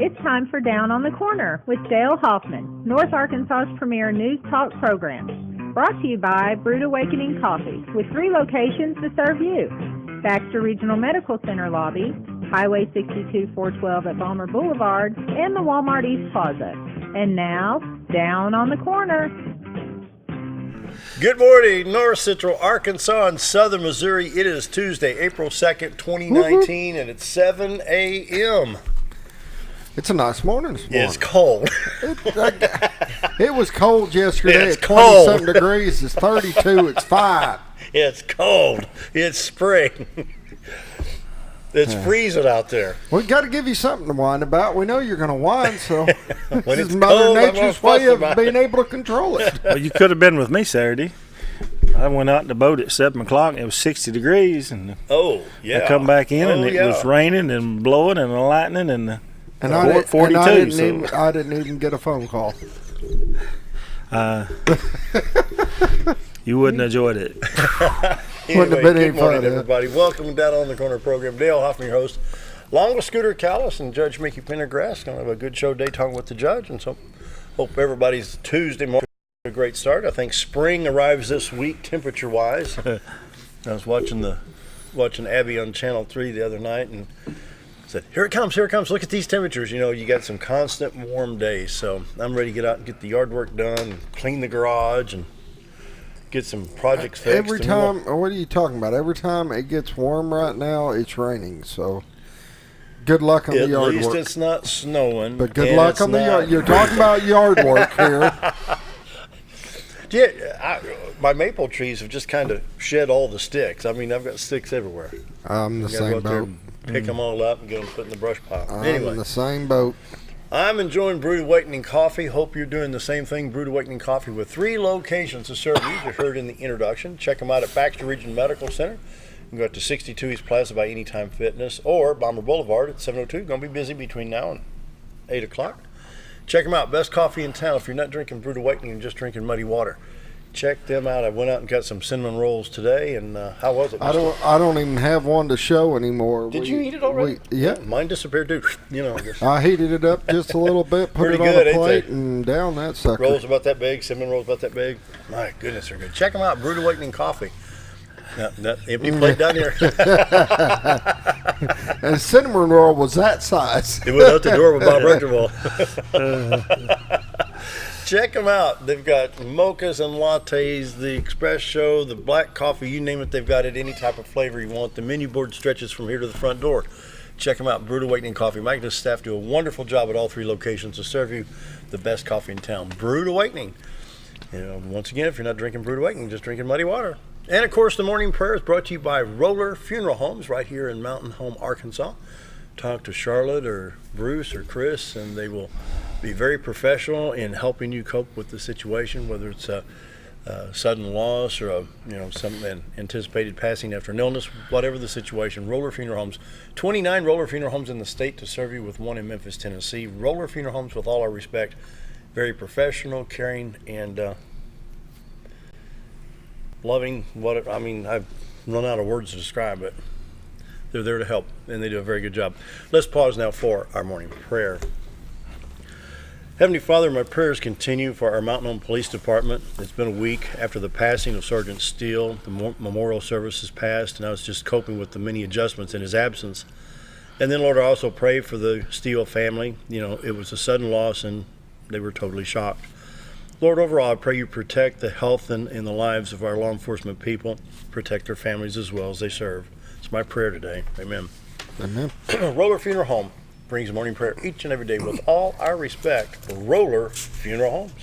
It's time for Down on the Corner with Dale Hoffman, North Arkansas's premier news talk program. Brought to you by Brood Awakening Coffee, with 3 locations to serve you. Baxter Regional Medical Center lobby, Highway 62 412 at Balmer Boulevard, and the Walmart East Plaza. And now, Down on the Corner. Good morning, North Central Arkansas and Southern Missouri. It is Tuesday, April 2nd, 2019, and it's 7 a.m. It's a nice morning this morning. It's cold. It was cold yesterday It's at 20-something cold. degrees. It's 32. It's 5. It's cold. It's spring. It's freezing out there. We got to give you something to whine about. We know you're going to whine, so When this it's is Mother cold, I'm gonna Nature's fuss way of about being able to control it. Well, you could have been with me Saturday. I went out in the boat at 7 o'clock. It was 60 degrees, and Oh, yeah. I come back in, and Oh, it yeah. was raining and blowing and lightning and And I, did, 42. I didn't even get a phone call. You wouldn't have enjoyed it. Wouldn't have Anyway, been any good morning, fun, huh? everybody. Welcome down on the corner program. Dale Hoffman, your host. Along with Scooter Callis and Judge Mickey Pendergrass. Going to have a good show today talking with the judge. And so hope everybody's Tuesday morning a great start. I think spring arrives this week temperature-wise. I was watching Abby on Channel 3 the other night and said, here it comes, look at these temperatures. You know, you got some constant warm days. So I'm ready to get out and get the yard work done, and clean the garage, and get some projects fixed. Every time, what are you talking about? Every time it gets warm right now, it's raining. So good luck on the yard At least work. it's not snowing. But good and luck it's on the not- yard. You're talking about yard work here. Yeah, my maple trees have just kind of shed all the sticks. I mean, I've got sticks everywhere. I'm the You gotta go same out there boat. and pick them all up and get them put in the brush pile. I'm Anyway, in the same boat. I'm enjoying Brood Awakening Coffee. Hope you're doing the same thing. Brood Awakening Coffee with 3 locations to serve you. You heard in the introduction. Check them out at Baxter Regional Medical Center. You can go out to 62 East Plaza by Anytime Fitness or Balmer Boulevard at 702. Going to be busy between now and 8 o'clock. Check them out. Best coffee in town. If you're not drinking Brood Awakening and just drinking muddy water, check them out. I went out and got some cinnamon rolls today, and how was it? I don't even have one to show anymore. Did you eat it already? Yeah. Mine disappeared too. You know, I guess. I heated it up just a little bit, put Pretty it on good, a ain't plate, they? and down that sucker. Rolls about that big, cinnamon rolls about that big. My goodness, they're good. Check them out, Brood Awakening Coffee. That empty plate down here. And cinnamon roll was that size. It went out the door with Bob Rectorville. Check them out. They've got mochas and lattes, the express show, the black coffee, you name it. They've got it any type of flavor you want. The menu board stretches from here to the front door. Check them out, Brood Awakening Coffee. Mike and his staff do a wonderful job at all 3 locations to serve you the best coffee in town. Brood Awakening. You know, once again, if you're not drinking Brood Awakening, just drinking muddy water. And of course, the morning prayer is brought to you by Roller Funeral Homes right here in Mountain Home, Arkansas. Talk to Charlotte or Bruce or Chris, and they will be very professional in helping you cope with the situation, whether it's a sudden loss or an anticipated passing after an illness, whatever the situation. Roller Funeral Homes, 29 Roller Funeral Homes in the state to serve you, with 1 in Memphis, Tennessee. Roller Funeral Homes, with all our respect, very professional, caring, and loving. I've run out of words to describe it. They're there to help, and they do a very good job. Let's pause now for our morning prayer. Heavenly Father, my prayers continue for our Mountain Home Police Department. It's been a week after the passing of Sergeant Steele. The memorial service has passed, and I was just coping with the many adjustments in his absence. And then, Lord, I also pray for the Steele family. You know, it was a sudden loss, and they were totally shocked. Lord, overall, I pray you protect the health and the lives of our law enforcement people, protect their families as well as they serve. It's my prayer today. Amen. Amen. Roller Funeral Home brings morning prayer each and every day with all our respect for Roller Funeral Homes.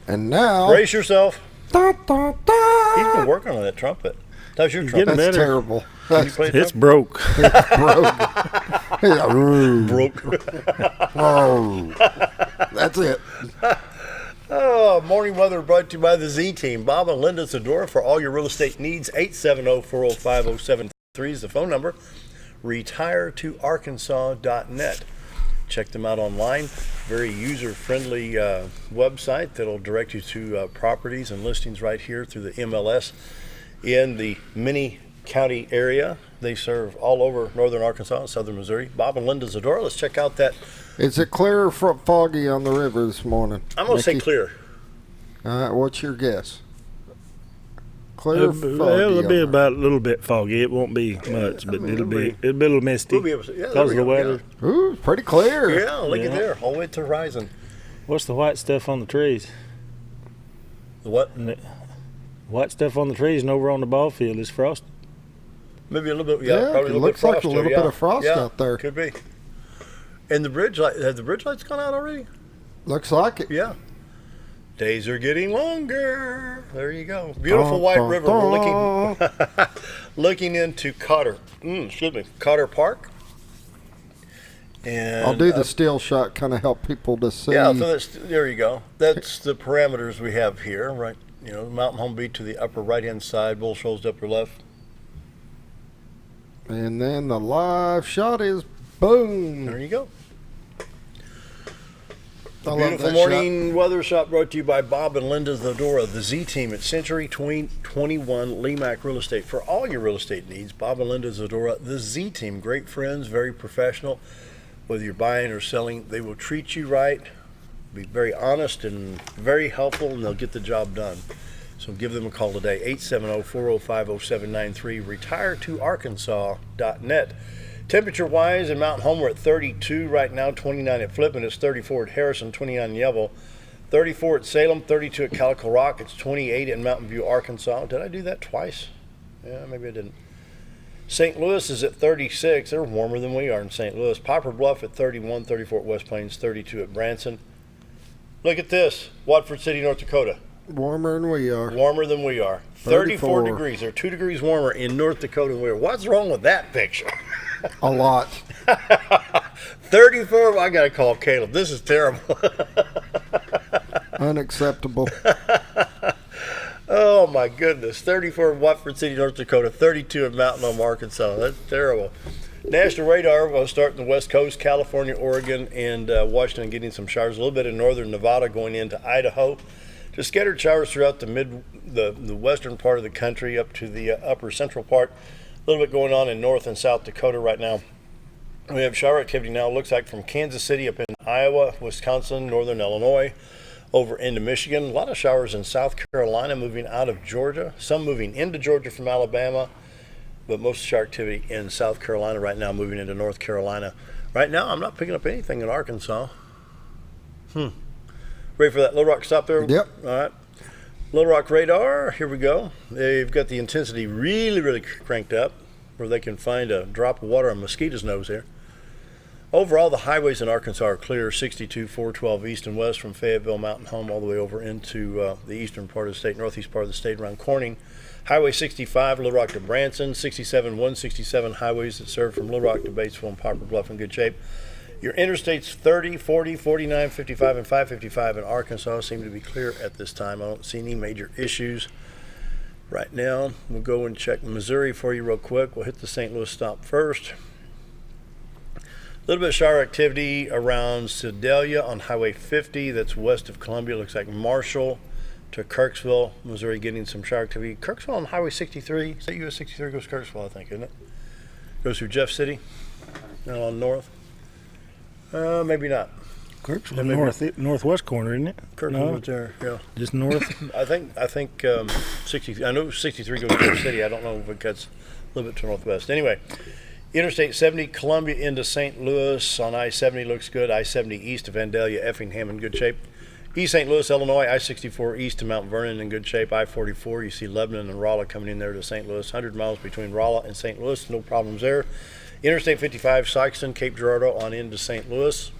And now, Brace yourself. da, da, da. He's been working on that trumpet. How's your trumpet? getting That's better. terrible. Can you That's play It's trumpet? broke. Broke. Oh, that's it. Oh, morning weather brought to you by the Z Team. Bob and Linda Zadora for all your real estate needs. 870-405-073 is the phone number. RetireToArkansas.net. Check them out online. Very user-friendly website that'll direct you to properties and listings right here through the MLS in the many County area. They serve all over northern Arkansas and southern Missouri. Bob and Linda Zadora. Let's check out that. Is it clear or foggy on the river this morning? I'm going to say Mickey? clear. All right, what's your guess? Clear or foggy? It'll be on about a little bit foggy. It won't be much, but it'll be a little misty. We'll be able to, yeah, there Because we of the go, weather. there? Ooh, pretty clear. Yeah, look at Yeah. there, all the way to the horizon. What's the white stuff on the trees? The what? White stuff on the trees and over on the ball field is frost. Maybe a little bit, Yeah, probably a it little looks bit like a frost little there, bit of frost yeah, out there. Could be. And the bridge light, have the bridge lights gone out already? Looks like it. Yeah. Days are getting longer. There you go. Beautiful Dun, white dun, river. dun. We're looking into Cotter. Cotter Park. And I'll do the still shot, kind of help people to see. yeah, so there you go. That's the parameters we have here, right? Mountain Home Beach to the upper right-hand side, Bull Shoals to upper left. And then the live shot is boom. There you go. I love Beautiful that morning weather shot brought to you by Bob and Linda Zadora, the Z Team at Century 21 Lemac Real Estate. For all your real estate needs, Bob and Linda Zadora, the Z Team. Great friends, very professional. Whether you're buying or selling, they will treat you right, be very honest and very helpful, and they'll get the job done. So give them a call today, 870-405-0793, retiretoarkansas.net. Temperature-wise, in Mountain Home, we're at 32 right now, 29 at Flippin. It's 34 at Harrison, 29 in Yebel, 34 at Salem, 32 at Calico Rock. It's 28 in Mountain View, Arkansas. Did I do that twice? Yeah, maybe I didn't. St. Louis is at 36. They're warmer than we are in St. Louis. Poplar Bluff at 31, 34 at West Plains, 32 at Branson. Look at this, Watford City, North Dakota. Warmer than we are. Warmer than we are. 34 34 degrees. They're 2 degrees warmer in North Dakota than we are. What's wrong with that picture? A lot. 34. I got to call Caleb. This is terrible. Unacceptable. Oh, my goodness. 34 in Watford City, North Dakota. 32 in Mountain Home, Arkansas. That's terrible. National radar, we'll start in the West Coast, California, Oregon, and Washington, getting some showers. A little bit in northern Nevada going into Idaho. Just scattered showers throughout the western part of the country up to the upper central part. A little bit going on in North and South Dakota right now. We have shower activity now, looks like from Kansas City up in Iowa, Wisconsin, northern Illinois, over into Michigan. A lot of showers in South Carolina moving out of Georgia, some moving into Georgia from Alabama, but most of the shower activity in South Carolina right now moving into North Carolina. Right now, I'm not picking up anything in Arkansas. Ready for that Little Rock stop there? Yep. All right. Little Rock radar, here we go. They've got the intensity really, really cranked up where they can find a drop of water on a mosquito's nose here. Overall, the highways in Arkansas are clear, 62, 412 east and west from Fayetteville, Mountain Home, all the way over into the eastern part of the state, northeast part of the state around Corning. Highway 65, Little Rock to Branson, 67, 167 highways that serve from Little Rock to Batesville and Poplar Bluff in good shape. Your interstates 30, 40, 49, 55, and 555 in Arkansas seem to be clear at this time. I don't see any major issues right now. We'll go and check Missouri for you real quick. We'll hit the St. Louis stop first. A little bit of shower activity around Sedalia on Highway 50. That's west of Columbia. Looks like Marshall to Kirksville, Missouri, getting some shower activity. Kirksville on Highway 63. Is that US 63 goes to Kirksville, I think, isn't it? Goes through Jeff City, now on north. Maybe not. Kirksville, northwest corner, isn't it? Kirksville right there, yeah. Just north. I think 60. I know 63 goes to Jeff City. I don't know if it cuts a little bit to northwest. Anyway, Interstate 70, Columbia into St. Louis on I-70 looks good. I-70 east of Vandalia, Effingham in good shape. East St. Louis, Illinois, I-64 east to Mount Vernon in good shape. I-44, you see Lebanon and Rolla coming in there to St. Louis. 100 miles between Rolla and St. Louis, no problems there. Interstate 55, Sikeston, Cape Girardeau on into St. Louis.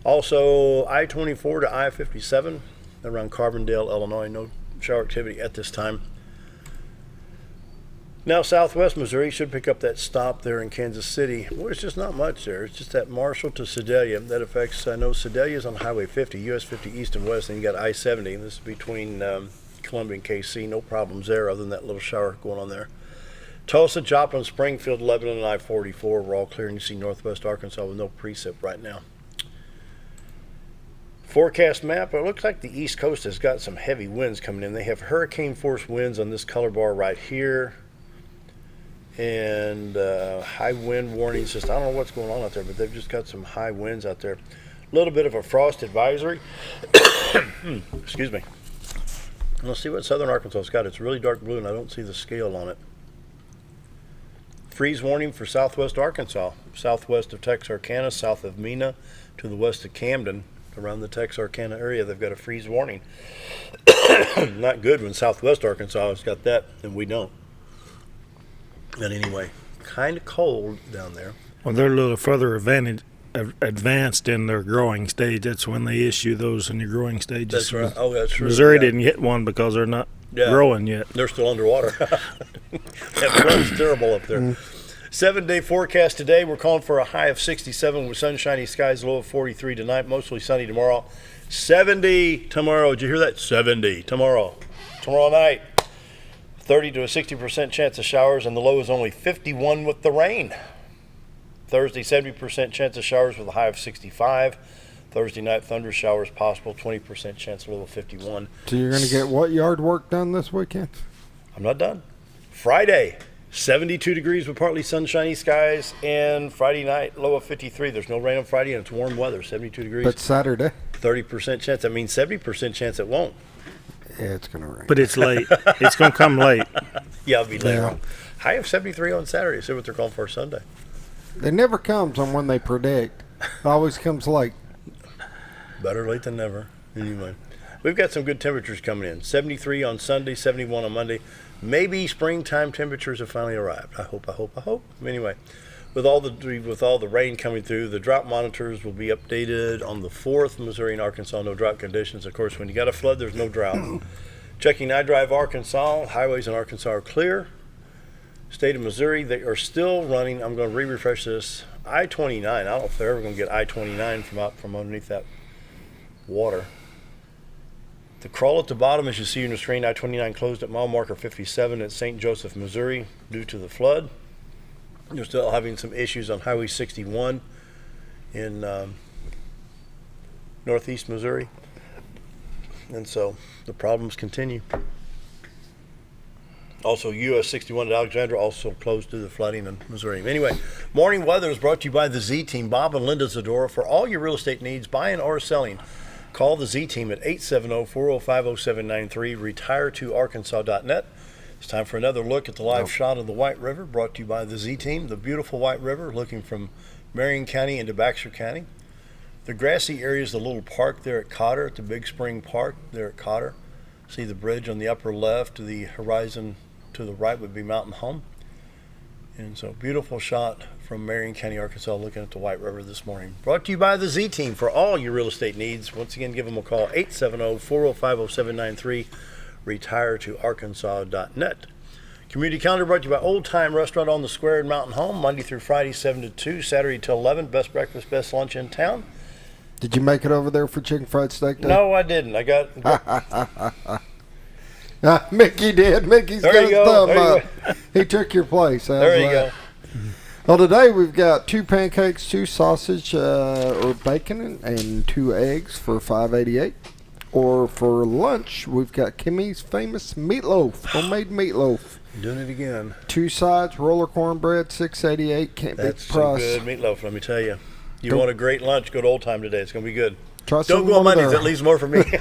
Also, I-24 to I-57 around Carbondale, Illinois. No shower activity at this time. Now, southwest Missouri should pick up that stop there in Kansas City. Well, it's just not much there. It's just that Marshall to Sedalia. That affects, I know Sedalia is on Highway 50, US 50 east and west, and you got I-70. This is between Columbia and KC. No problems there other than that little shower going on there. Tulsa, Joplin, Springfield, Lebanon, and I-44. We're all clear, and you see northwest Arkansas with no precip right now. Forecast map, it looks like the East Coast has got some heavy winds coming in. They have hurricane force winds on this color bar right here. And high wind warnings. Just I don't know what's going on out there, but they've just got some high winds out there. A little bit of a frost advisory. Excuse me. Let's see what southern Arkansas's got. It's really dark blue, and I don't see the scale on it. Freeze warning for southwest Arkansas, southwest of Texarkana, south of Mena, to the west of Camden, around the Texarkana area. They've got a freeze warning. Not good when southwest Arkansas has got that, and we don't. But anyway, kind of cold down there. Well, they're a little further advanced in their growing stage. That's when they issue those in your growing stages. That's right. Oh, that's true. Missouri didn't get one because they're not growing yet. They're still underwater. That flood's terrible up there. 7-day forecast today. We're calling for a high of 67 with sunshiny skies, low of 43 tonight, mostly sunny tomorrow. 70 tomorrow. Did you hear that? 70 tomorrow. Tomorrow night. 30 to a 60% chance of showers, and the low is only 51 with the rain. Thursday, 70% chance of showers with a high of 65. Thursday night, thunder showers possible, 20% chance, low of 51. So you're going to get what yard work done this weekend? I'm not done. Friday, 72 degrees with partly sunshiny skies, and Friday night, low of 53. There's no rain on Friday, and it's warm weather, 72 degrees. But Saturday? 30% chance. That means 70% chance it won't. Yeah, it's going to rain. But it's late. It's going to come late. Yeah, it'll be later on. High of 73 on Saturday. See what they're calling for Sunday. It never comes on when they predict. It always comes late. Better late than never. Anyway, we've got some good temperatures coming in. 73 on Sunday, 71 on Monday. Maybe springtime temperatures have finally arrived. I hope. Anyway, with all the rain coming through, the drought monitors will be updated on the 4th. Missouri and Arkansas, no drought conditions. Of course, when you got a flood, there's no drought. Checking iDrive Arkansas. Highways in Arkansas are clear. State of Missouri, they are still running. I'm going to refresh this. I-29. I don't know if they're ever going to get I-29 from out from underneath that water. The crawl at the bottom, as you see in the screen, I-29 closed at mile marker 57 at St. Joseph, Missouri, due to the flood. They're still having some issues on Highway 61 in northeast Missouri. And so the problems continue. Also, US 61 at Alexandria also closed due to the flooding in Missouri. Anyway, morning weather is brought to you by the Z Team, Bob and Linda Zadora. For all your real estate needs, buying or selling, call the Z Team at 870-405-0793, retireToArkansas.net. It's time for another look at the live shot of the White River, brought to you by the Z Team, the beautiful White River, looking from Marion County into Baxter County. The grassy area is the little park there at Cotter, at the Big Spring Park there at Cotter. See the bridge on the upper left, to the horizon to the right would be Mountain Home. And so beautiful shot from Marion County, Arkansas, looking at the White River this morning. Brought to you by the Z Team for all your real estate needs. Once again, give them a call, 870-405-0793, retireToArkansas.net. Community calendar brought to you by Old Time Restaurant on the Square in Mountain Home, Monday through Friday, 7 to 2, Saturday till 11, best breakfast, best lunch in town. Did you make it over there for chicken fried steak day? No, I didn't. I got... Mickey did. Mickey's got his thumb up. He took your place. There you go. Well, today we've got 2 pancakes, 2 sausage or bacon, and 2 eggs for $5.88. Or for lunch, we've got Kimmy's famous meatloaf, homemade meatloaf. Doing it again. 2 sides, roller cornbread, $6.88. Can't beat the price. That's some good meatloaf, let me tell you. You want a great lunch, go to Old Time today. It's going to be good. Don't go on Mondays. That leaves more for me. Of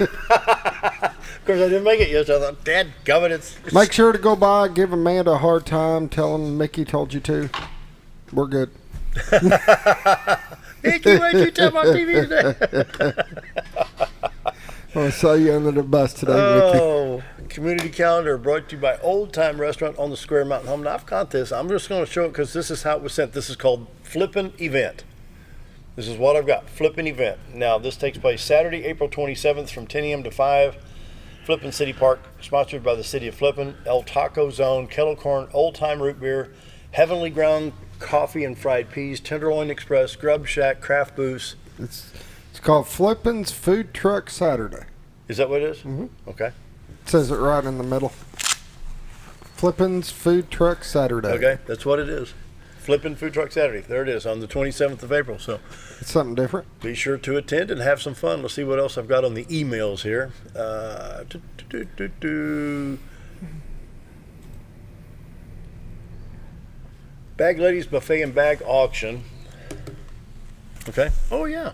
course, I didn't make it yesterday. I thought, Dad, gummit, it's... Make sure to go by, give Amanda a hard time, tell him Mickey told you to. We're good. Mickey, what'd you tell my TV today? I saw you under the bus today, Mickey. Oh, community calendar brought to you by Old Time Restaurant on the Square Mountain Home. Now, I've got this. I'm just going to show it because this is how it was sent. This is called Flippin' Event. This is what I've got, Flippin' Event. Now, this takes place Saturday, April 27th from 10 a.m. to 5. Flippin' City Park, sponsored by the City of Flippin', El Taco Zone, Kettle Corn, Old Time Root Beer, Heavenly Ground Coffee and Fried Peas, Tenderloin Express, Grub Shack, Craft Booths. It's called Flippin's Food Truck Saturday. Is that what it is? Mm-hmm. Okay. It says it right in the middle. Flippin's Food Truck Saturday. Okay, that's what it is. Flippin' Food Truck Saturday. There it is on the 27th of April. So it's something different. Be sure to attend and have some fun. Let's see what else I've got on the emails here. Bag Ladies Buffet and Bag Auction. Okay. Oh, yeah.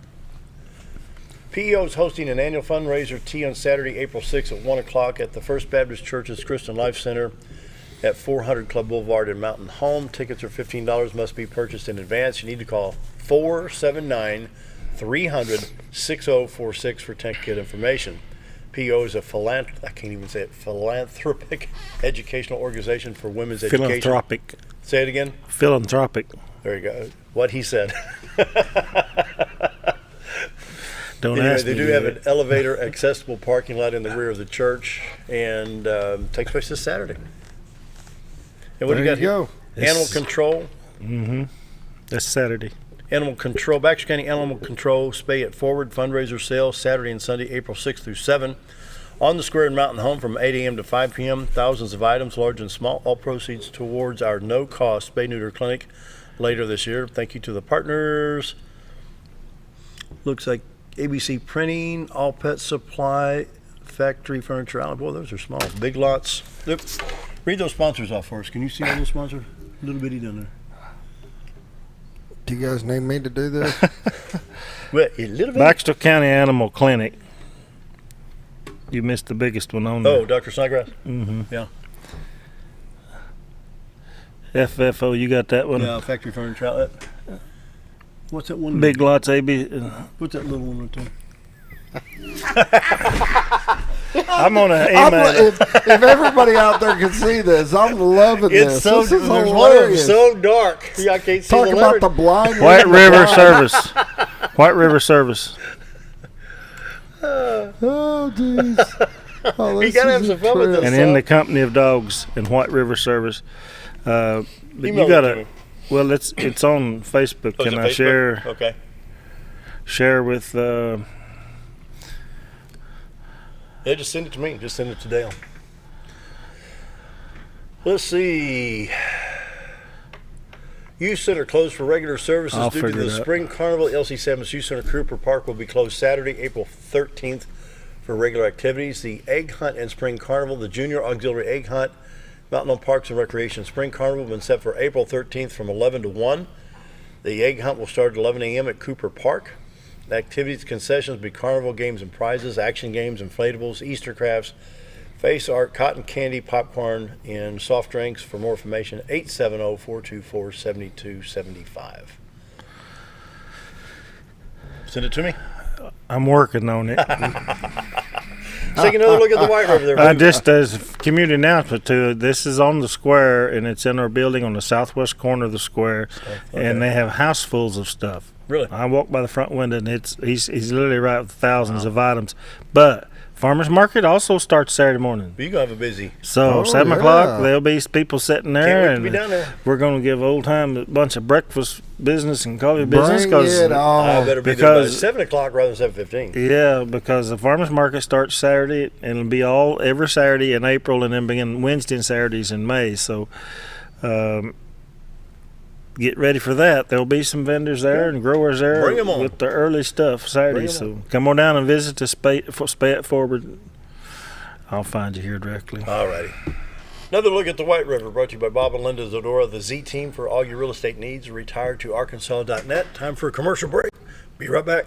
PEO is hosting an annual fundraiser tea on Saturday, April 6th at 1 o'clock at the First Baptist Church's Christian Life Center at 400 Club Boulevard in Mountain Home. Tickets are $15, must be purchased in advance. You need to call 479-300-6046 for ticket information. PEO is a philanthropic educational organization for women's education. Philanthropic. Say it again. Philanthropic. There you go. What he said. Don't anyway, ask they me do to have do an elevator accessible parking lot in the rear of the church, and takes place this Saturday. And what do you got here? Animal control. Mm-hmm. That's Saturday. Animal control. Baxter County Animal Control Spay It Forward fundraiser sale Saturday and Sunday, April 6th through 7. On the square in Mountain Home from 8 a.m. to 5 p.m. Thousands of items, large and small. All proceeds towards our no-cost spay-neuter clinic later this year. Thank you to the partners. Looks like ABC Printing, All Pet Supply, Factory Furniture Island. Boy, those are small. Big Lots. Yep. Read those sponsors off for us. Can you see all those sponsors? Little bitty down there. Do you guys need me to do this? Well, a little bit. Baxter County Animal Clinic. You missed the biggest one on there. Oh, Dr. Snodgrass? Mm-hmm. Yeah. FFO, you got that one? Yeah, Factory Furniture Outlet. What's that one? Big Lots AB. What's that little one right there? I'm on an email. If everybody out there can see this, I'm loving this. So, this is there's hilarious. so dark. Yeah, I can't see Talk the about letters. the blind. White leading River the blind. Service. White River Service. Oh, jeez. Oh, You gotta have some fun with this. And in the company of dogs in White River Service. But Email you got it to to. me. Well, it's on Facebook. Oh, is Can it I Facebook? Okay. share with? Yeah, just send it to me. Just send it to Dale. Let's see. Youth Center closed for regular services I'll due to figure the it out. Spring Carnival. LC7's Youth Center Cooper Park will be closed Saturday, April 13th for regular activities. The Egg Hunt and Spring Carnival, the Junior Auxiliary Egg Hunt, Mountain Home Parks and Recreation Spring Carnival have been set for April 13th from 11 to 1. The Egg Hunt will start at 11 a.m. at Cooper Park. The activities, concessions will be carnival games and prizes, action games, inflatables, Easter crafts, face art, cotton candy, popcorn, and soft drinks. For more information, 870-424-7275. Send it to me. I'm working on it. Take another look at the White River there. Just as a community announcement too, this is on the square and it's in our building on the southwest corner of the square, and they have housefuls of stuff. Really? I walk by the front window and he's literally right with thousands of items. But farmers market also starts Saturday morning. You're going to have a busy. So Oh, 7 yeah. o'clock, there'll be people sitting there, Can't wait to and be down there. we're going to give old time a bunch of breakfast business and coffee business. Bring it I on. better be there by because- 7 o'clock rather than 7:15. Yeah, because the farmers market starts Saturday and it'll be all every Saturday in April, and then begin Wednesday and Saturdays in May. So get ready for that. There'll be some vendors there and growers there Bring 'em on. with the early stuff Saturday. Bring 'em So come on down and visit the Spay It Forward. I'll find you here directly. All righty. Another look at the White River brought to you by Bob and Linda Zadora, the Z Team for all your real estate needs. Retired to Arkansas.net. Time for a commercial break. Be right back.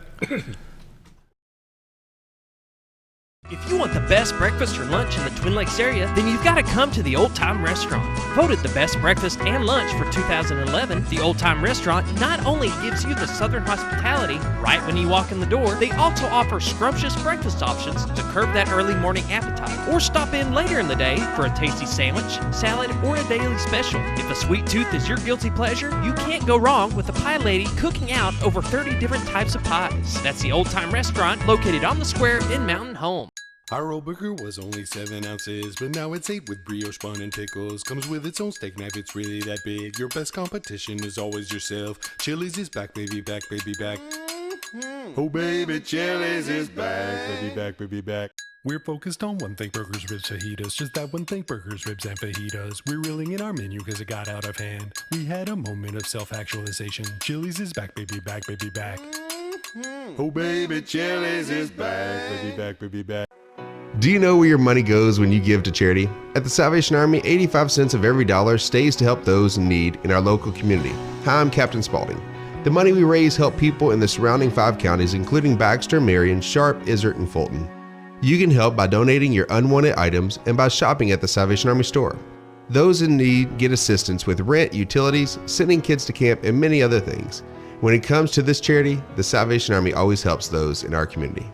If you want the best breakfast or lunch in the Twin Lakes area, then you've got to come to the Old Time Restaurant. Voted the best breakfast and lunch for 2011, the Old Time Restaurant not only gives you the Southern hospitality right when you walk in the door, they also offer scrumptious breakfast options to curb that early morning appetite. Or stop in later in the day for a tasty sandwich, salad, or a daily special. If a sweet tooth is your guilty pleasure, you can't go wrong with the Pie Lady cooking out over 30 different types of pies. That's the Old Time Restaurant located on the square in Mountain Home. Our old burger was only 7 ounces, but now it's 8 with brioche bun and pickles. Comes with its own steak knife, it's really that big. Your best competition is always yourself. Chili's is back, baby, back, baby, back. Oh, baby, Chili's is back, baby, back, baby, back. We're focused on one thing, burgers, ribs, fajitas. Just that one thing, burgers, ribs, and fajitas. We're reeling in our menu because it got out of hand. We had a moment of self-actualization. Chili's is back, baby, back, baby, back. Oh, baby, Chili's is back, baby, back, baby, back. Do you know where your money goes when you give to charity? At the Salvation Army, 85 cents of every dollar stays to help those in need in our local community. Hi, I'm Captain Spaulding. The money we raise help people in the surrounding 5 counties, including Baxter, Marion, Sharp, Izzard, and Fulton. You can help by donating your unwanted items and by shopping at the Salvation Army store. Those in need get assistance with rent, utilities, sending kids to camp, and many other things. When it comes to this charity, the Salvation Army always helps those in our community.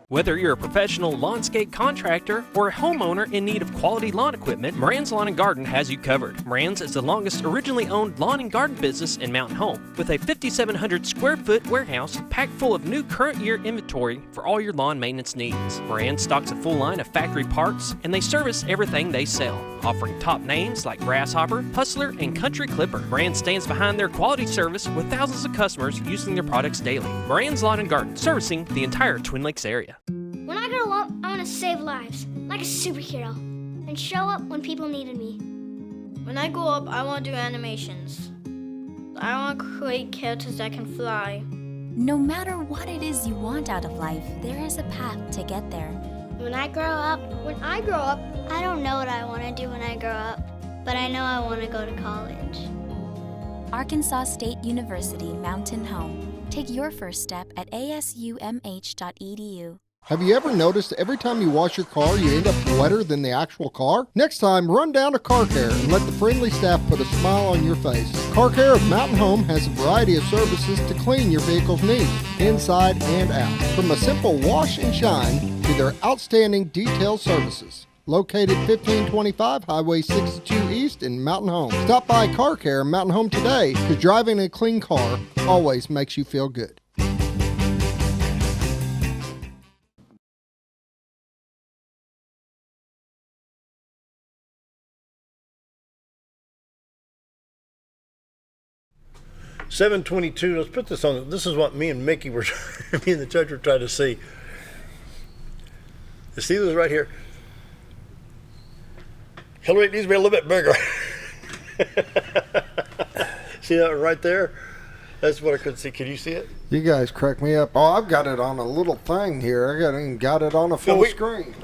Whether you're a professional lawnscape contractor or a homeowner in need of quality lawn equipment, Moran's Lawn & Garden has you covered. Moran's is the longest originally owned lawn and garden business in Mountain Home, with a 5,700 square foot warehouse packed full of new current year inventory for all your lawn maintenance needs. Moran stocks a full line of factory parts, and they service everything they sell, offering top names like Grasshopper, Hustler, and Country Clipper. Moran stands behind their quality service with thousands of customers using their products daily. Moran's Lawn & Garden, servicing the entire Twin Lakes area. When I grow up, I want to save lives, like a superhero, and show up when people needed me. When I grow up, I want to do animations. I want to create characters that can fly. No matter what it is you want out of life, there is a path to get there. When I grow up, I don't know what I want to do when I grow up, but I know I want to go to college. Arkansas State University Mountain Home. Take your first step at asumh.edu. Have you ever noticed every time you wash your car, you end up wetter than the actual car? Next time, run down to Car Care and let the friendly staff put a smile on your face. Car Care of Mountain Home has a variety of services to clean your vehicle's needs, inside and out. From a simple wash and shine to their outstanding detail services. Located 1525 Highway 62 East in Mountain Home. Stop by Car Care Mountain Home today, because driving a clean car always makes you feel good. $722. Let's put this on. This is what me and Mickey were, me and the judge were trying to see. You see this right here? Hillary, it needs to be a little bit bigger. See that right there? That's what I couldn't see. Can you see it? You guys crack me up. Oh, I've got it on a little thing here. I got it on a full screen.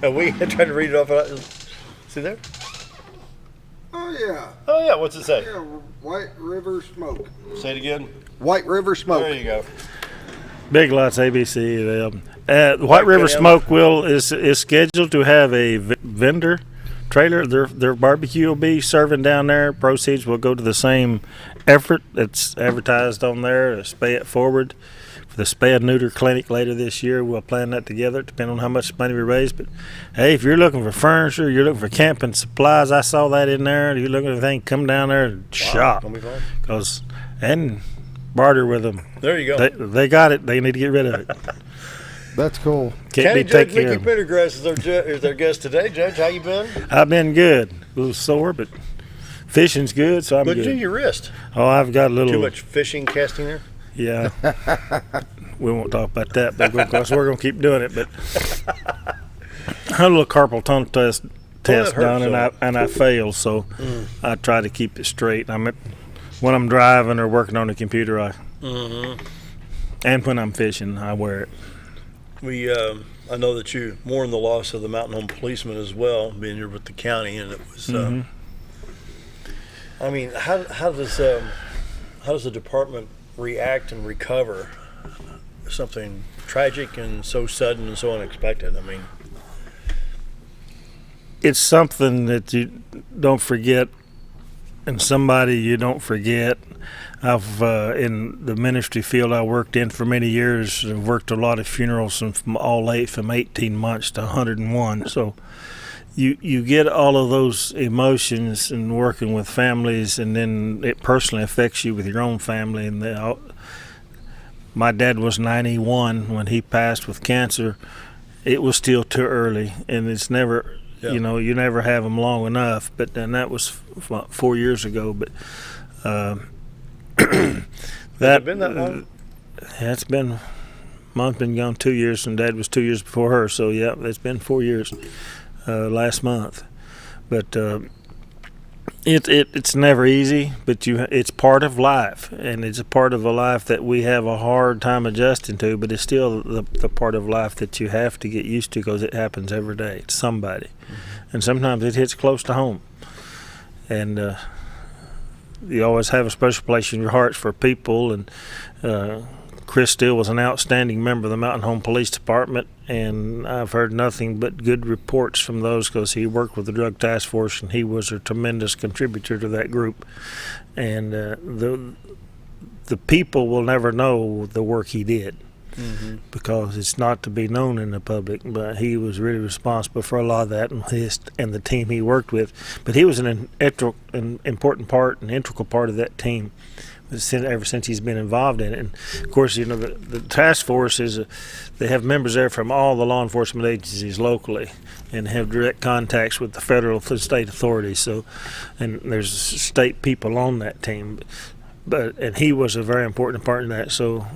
We tried to read it off. See there? Oh, yeah. Oh, yeah. What's it say? Yeah, White River Smoke. Say it again. White River Smoke. There you go. Big Lots ABC. White River Smoke is scheduled to have a vendor trailer. Their barbecue will be serving down there. Proceeds will go to the same effort that's advertised on there, Spay It Forward, for the Spay and Neuter Clinic later this year. We'll plan that together, depending on how much money we raise. But, hey, if you're looking for furniture, you're looking for camping supplies, I saw that in there. You're looking for anything, come down there and shop. And barter with them. There you go. They got it. They need to get rid of it. That's cool. County Judge Mickey Pendergrass is our guest today. Judge, how you been? I've been good. A little sore, but fishing's good, so I'm good. But do your wrist. Oh, I've got a little. Too much fishing casting there? Yeah. We won't talk about that, but we're going to keep doing it. But I had a little carpal tunnel test done, and I failed, so I try to keep it straight. When I'm driving or working on the computer, and when I'm fishing, I wear it. I know that you mourn the loss of the Mountain Home policeman as well, being here with the county, and it was. I mean, how does the department react and recover something tragic and so sudden and so unexpected? I mean, it's something that you don't forget, and somebody you don't forget. I've in the ministry field I worked in for many years. I've worked a lot of funerals from 18 months to 101. So you get all of those emotions and working with families, and then it personally affects you with your own family. And my dad was 91 when he passed with cancer. It was still too early, and it's never, you never have them long enough. And that was 4 years ago. But has it been that long? Yeah, it's been. Mom's been gone 2 years, and Dad was 2 years before her. So yeah, it's been 4 years last month. But It's never easy, but it's part of life, and it's a part of a life that we have a hard time adjusting to, but it's still the part of life that you have to get used to because it happens every day to somebody. And sometimes it hits close to home. And you always have a special place in your hearts for people, and Chris Steele was an outstanding member of the Mountain Home Police Department, and I've heard nothing but good reports from those because he worked with the Drug Task Force, and he was a tremendous contributor to that group. And the people will never know the work he did because it's not to be known in the public, but he was really responsible for a lot of that and the team he worked with. But he was an important part, an integral part of that team ever since he's been involved in it. And of course, the task force they have members there from all the law enforcement agencies locally and have direct contacts with the federal and state authorities. So, and there's state people on that team, and he was a very important part in that. So,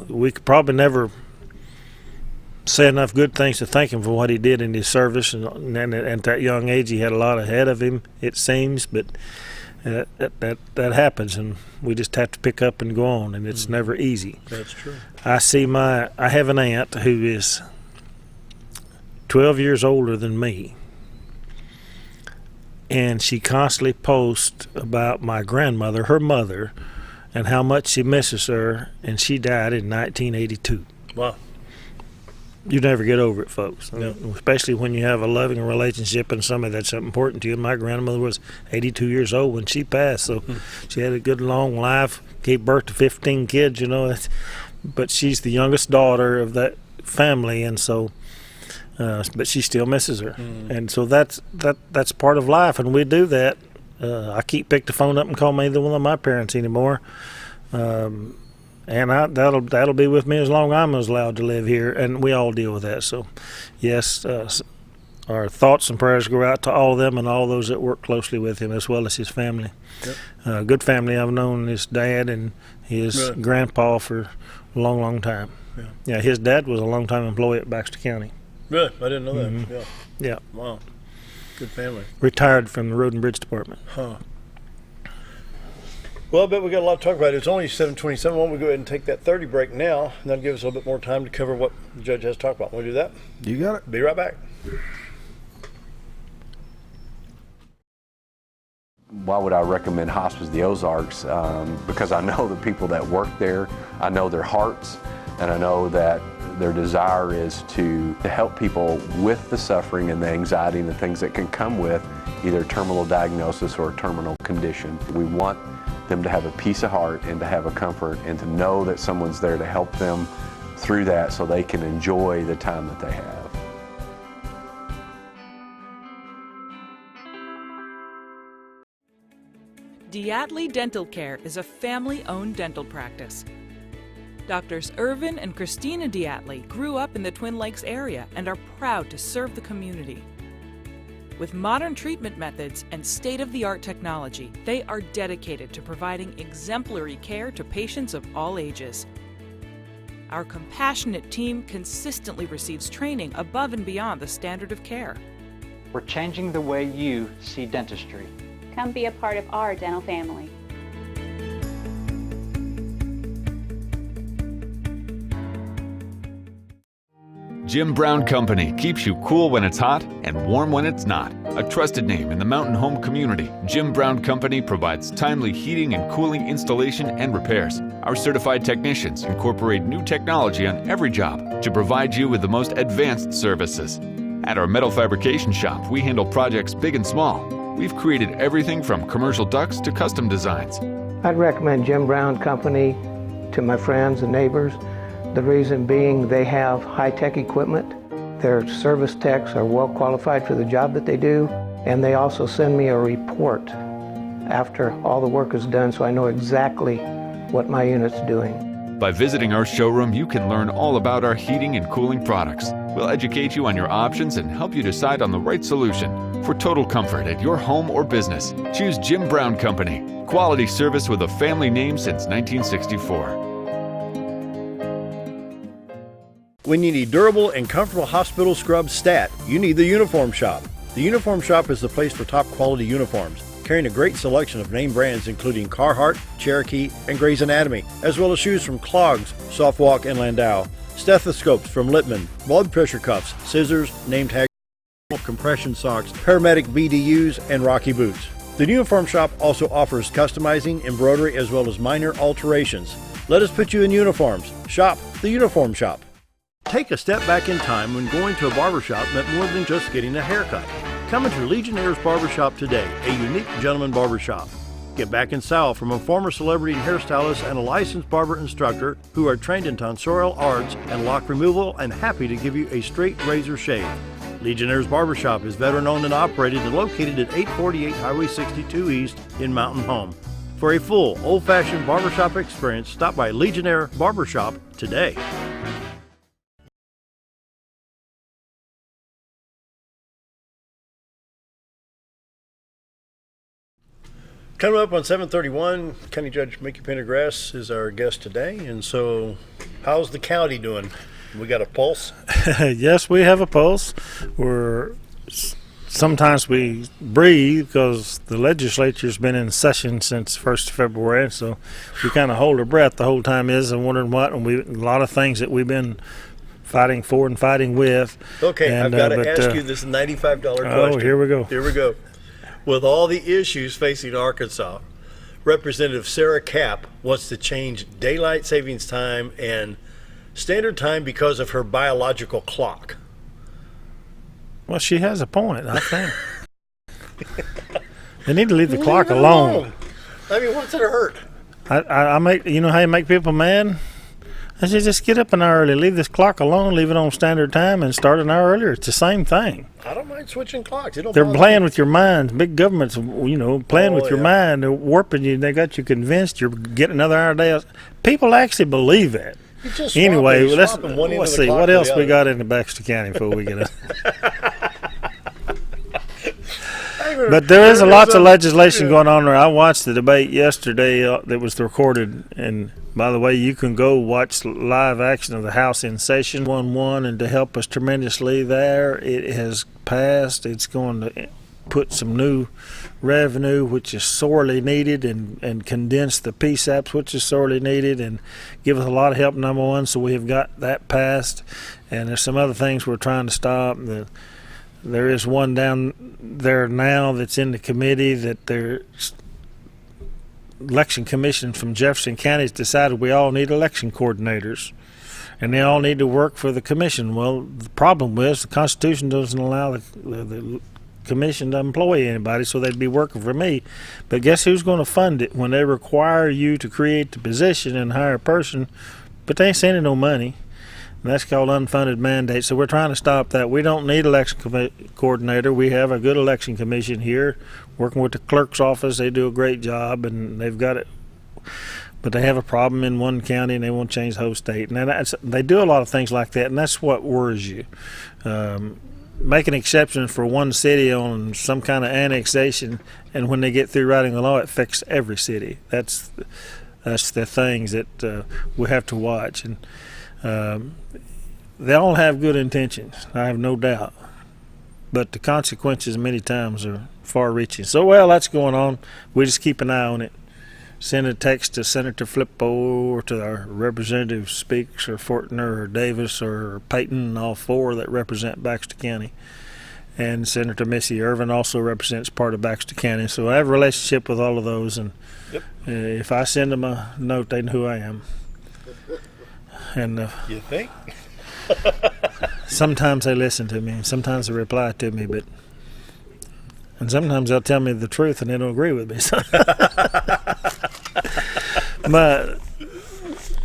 we could probably never say enough good things to thank him for what he did in his service. And at that young age, he had a lot ahead of him, it seems, but that happens, and we just have to pick up and go on, and it's never easy. That's true. I have an aunt who is 12 years older than me, and she constantly posts about my grandmother, her mother, and how much she misses her, and she died in 1982. Wow. You never get over it, folks. No. Especially when you have a loving relationship and somebody that's important to you. My grandmother was 82 years old when she passed, so she had a good long life, gave birth to 15 kids, but she's the youngest daughter of that family, and so but she still misses her. And so that's part of life, and we do that. I can't pick the phone up and call either one of my parents anymore. And that'll be with me as long as I'm allowed to live here, and we all deal with that. So, yes, our thoughts and prayers go out to all of them and all those that work closely with him, as well as his family. Yep. Good family. I've known his dad and his grandpa for a long, long time. Yeah, his dad was a long-time employee at Baxter County. Really? I didn't know that. Yeah. Wow. Good family. Retired from the Road and Bridge Department. Huh. Well, I bet we got a lot to talk about. It's only 7:27. Why don't we go ahead and take that 30 break now, and that'll give us a little bit more time to cover what the judge has to talk about. Want to do that? You got it. Be right back. Why would I recommend Hospice of the Ozarks? Because I know the people that work there, I know their hearts, and I know that their desire is to help people with the suffering and the anxiety and the things that can come with either terminal diagnosis or a terminal condition. We want them to have a peace of heart and to have a comfort and to know that someone's there to help them through that so they can enjoy the time that they have. Diatley Dental Care is a family-owned dental practice. Doctors Irvin and Christina Diatley grew up in the Twin Lakes area and are proud to serve the community. With modern treatment methods and state-of-the-art technology, they are dedicated to providing exemplary care to patients of all ages. Our compassionate team consistently receives training above and beyond the standard of care. We're changing the way you see dentistry. Come be a part of our dental family. Jim Brown Company keeps you cool when it's hot and warm when it's not. A trusted name in the mountain home community, Jim Brown Company provides timely heating and cooling installation and repairs. Our certified technicians incorporate new technology on every job to provide you with the most advanced services. At our metal fabrication shop, we handle projects big and small. We've created everything from commercial ducts to custom designs. I'd recommend Jim Brown Company to my friends and neighbors. The reason being they have high-tech equipment. Their service techs are well qualified for the job that they do, and they also send me a report after all the work is done so I know exactly what my unit's doing. By visiting our showroom, you can learn all about our heating and cooling products. We'll educate you on your options and help you decide on the right solution. For total comfort at your home or business, choose Jim Brown Company. Quality service with a family name since 1964. When you need durable and comfortable hospital scrub stat, you need the Uniform Shop. The Uniform Shop is the place for top quality uniforms. carrying a great selection of name brands including Carhartt, Cherokee, and Grey's Anatomy, as well as shoes from Clogs, Softwalk, and Landau, stethoscopes from Littman, blood pressure cuffs, scissors, name tags, compression socks, paramedic BDUs, and Rocky boots. The uniform shop also offers customizing, embroidery, as well as minor alterations. Let us put you in uniforms. Shop the Uniform Shop. Take a step back in time when going to a barbershop meant more than just getting a haircut. Come into Legionnaire's Barbershop today, a unique gentleman barbershop. Get back in style from a former celebrity hairstylist and a licensed barber instructor who are trained in tonsorial arts and lock removal and happy to give you a straight razor shave. Legionnaire's Barbershop is veteran-owned and operated and located at 848 Highway 62 East in Mountain Home. For a full, old-fashioned barbershop experience, stop by Legionnaire Barbershop today. Coming up on 7:31, County Judge Mickey Pendergrass is our guest today. And so, how's the county doing? We got a pulse? Yes, we have a pulse. Sometimes we breathe because the legislature's been in session since 1st of February, so we kind of hold our breath the whole time and wondering what, and a lot of things that we've been fighting for and fighting with. Okay, and, I've got to ask you this $95 question. Oh, here we go. Here we go. With all the issues facing Arkansas, Representative Sarah Capp wants to change daylight savings time and standard time because of her biological clock. Well, she has a point, I think. They need to leave the clock alone. I mean, what's it hurt? I make, you know how you make people mad? I say just get up an hour early, leave this clock alone, leave it on standard time, and start an hour earlier. It's the same thing. I don't mind switching clocks. They're playing with your mind. Big government's, playing with your mind. They're warping you. They got you convinced you're getting another hour a day. People actually believe that. Anyway, let's see what else we got in the Baxter County before we get it. But there is lots of legislation going on there. I watched the debate yesterday that was recorded, and by the way, you can go watch live action of the House in session 1-1, and to help us tremendously there, it has passed. It's going to put some new revenue, which is sorely needed, and condense the PSAPs, which is sorely needed, and give us a lot of help, number one, so we have got that passed. And there's some other things we're trying to stop. There is one down there now that's in the committee that their election commission from Jefferson County has decided we all need election coordinators, and they all need to work for the commission. Well, the problem is the Constitution doesn't allow the commission to employ anybody, so they'd be working for me. But guess who's going to fund it when they require you to create the position and hire a person, but they ain't sending no money? And that's called unfunded mandate. So we're trying to stop that. We don't need election coordinator. We have a good election commission here working with the clerk's office. They do a great job, and they've got it. But they have a problem in one county, and they won't change the whole state. And they do a lot of things like that, and that's what worries you. Making exceptions for one city on some kind of annexation, and when they get through writing the law, it affects every city. That's the things that we have to watch. And they all have good intentions, I have no doubt, but the consequences many times are far-reaching. So, that's going on. We just keep an eye on it. Send a text to Senator Flippo or to our Representative Speaks or Fortner or Davis or Payton, all four that represent Baxter County. And Senator Missy Irvin also represents part of Baxter County. So I have a relationship with all of those, and if I send them a note, they know who I am. And you think? Sometimes they listen to me, sometimes they reply to me, and sometimes they'll tell me the truth and they don't agree with me. But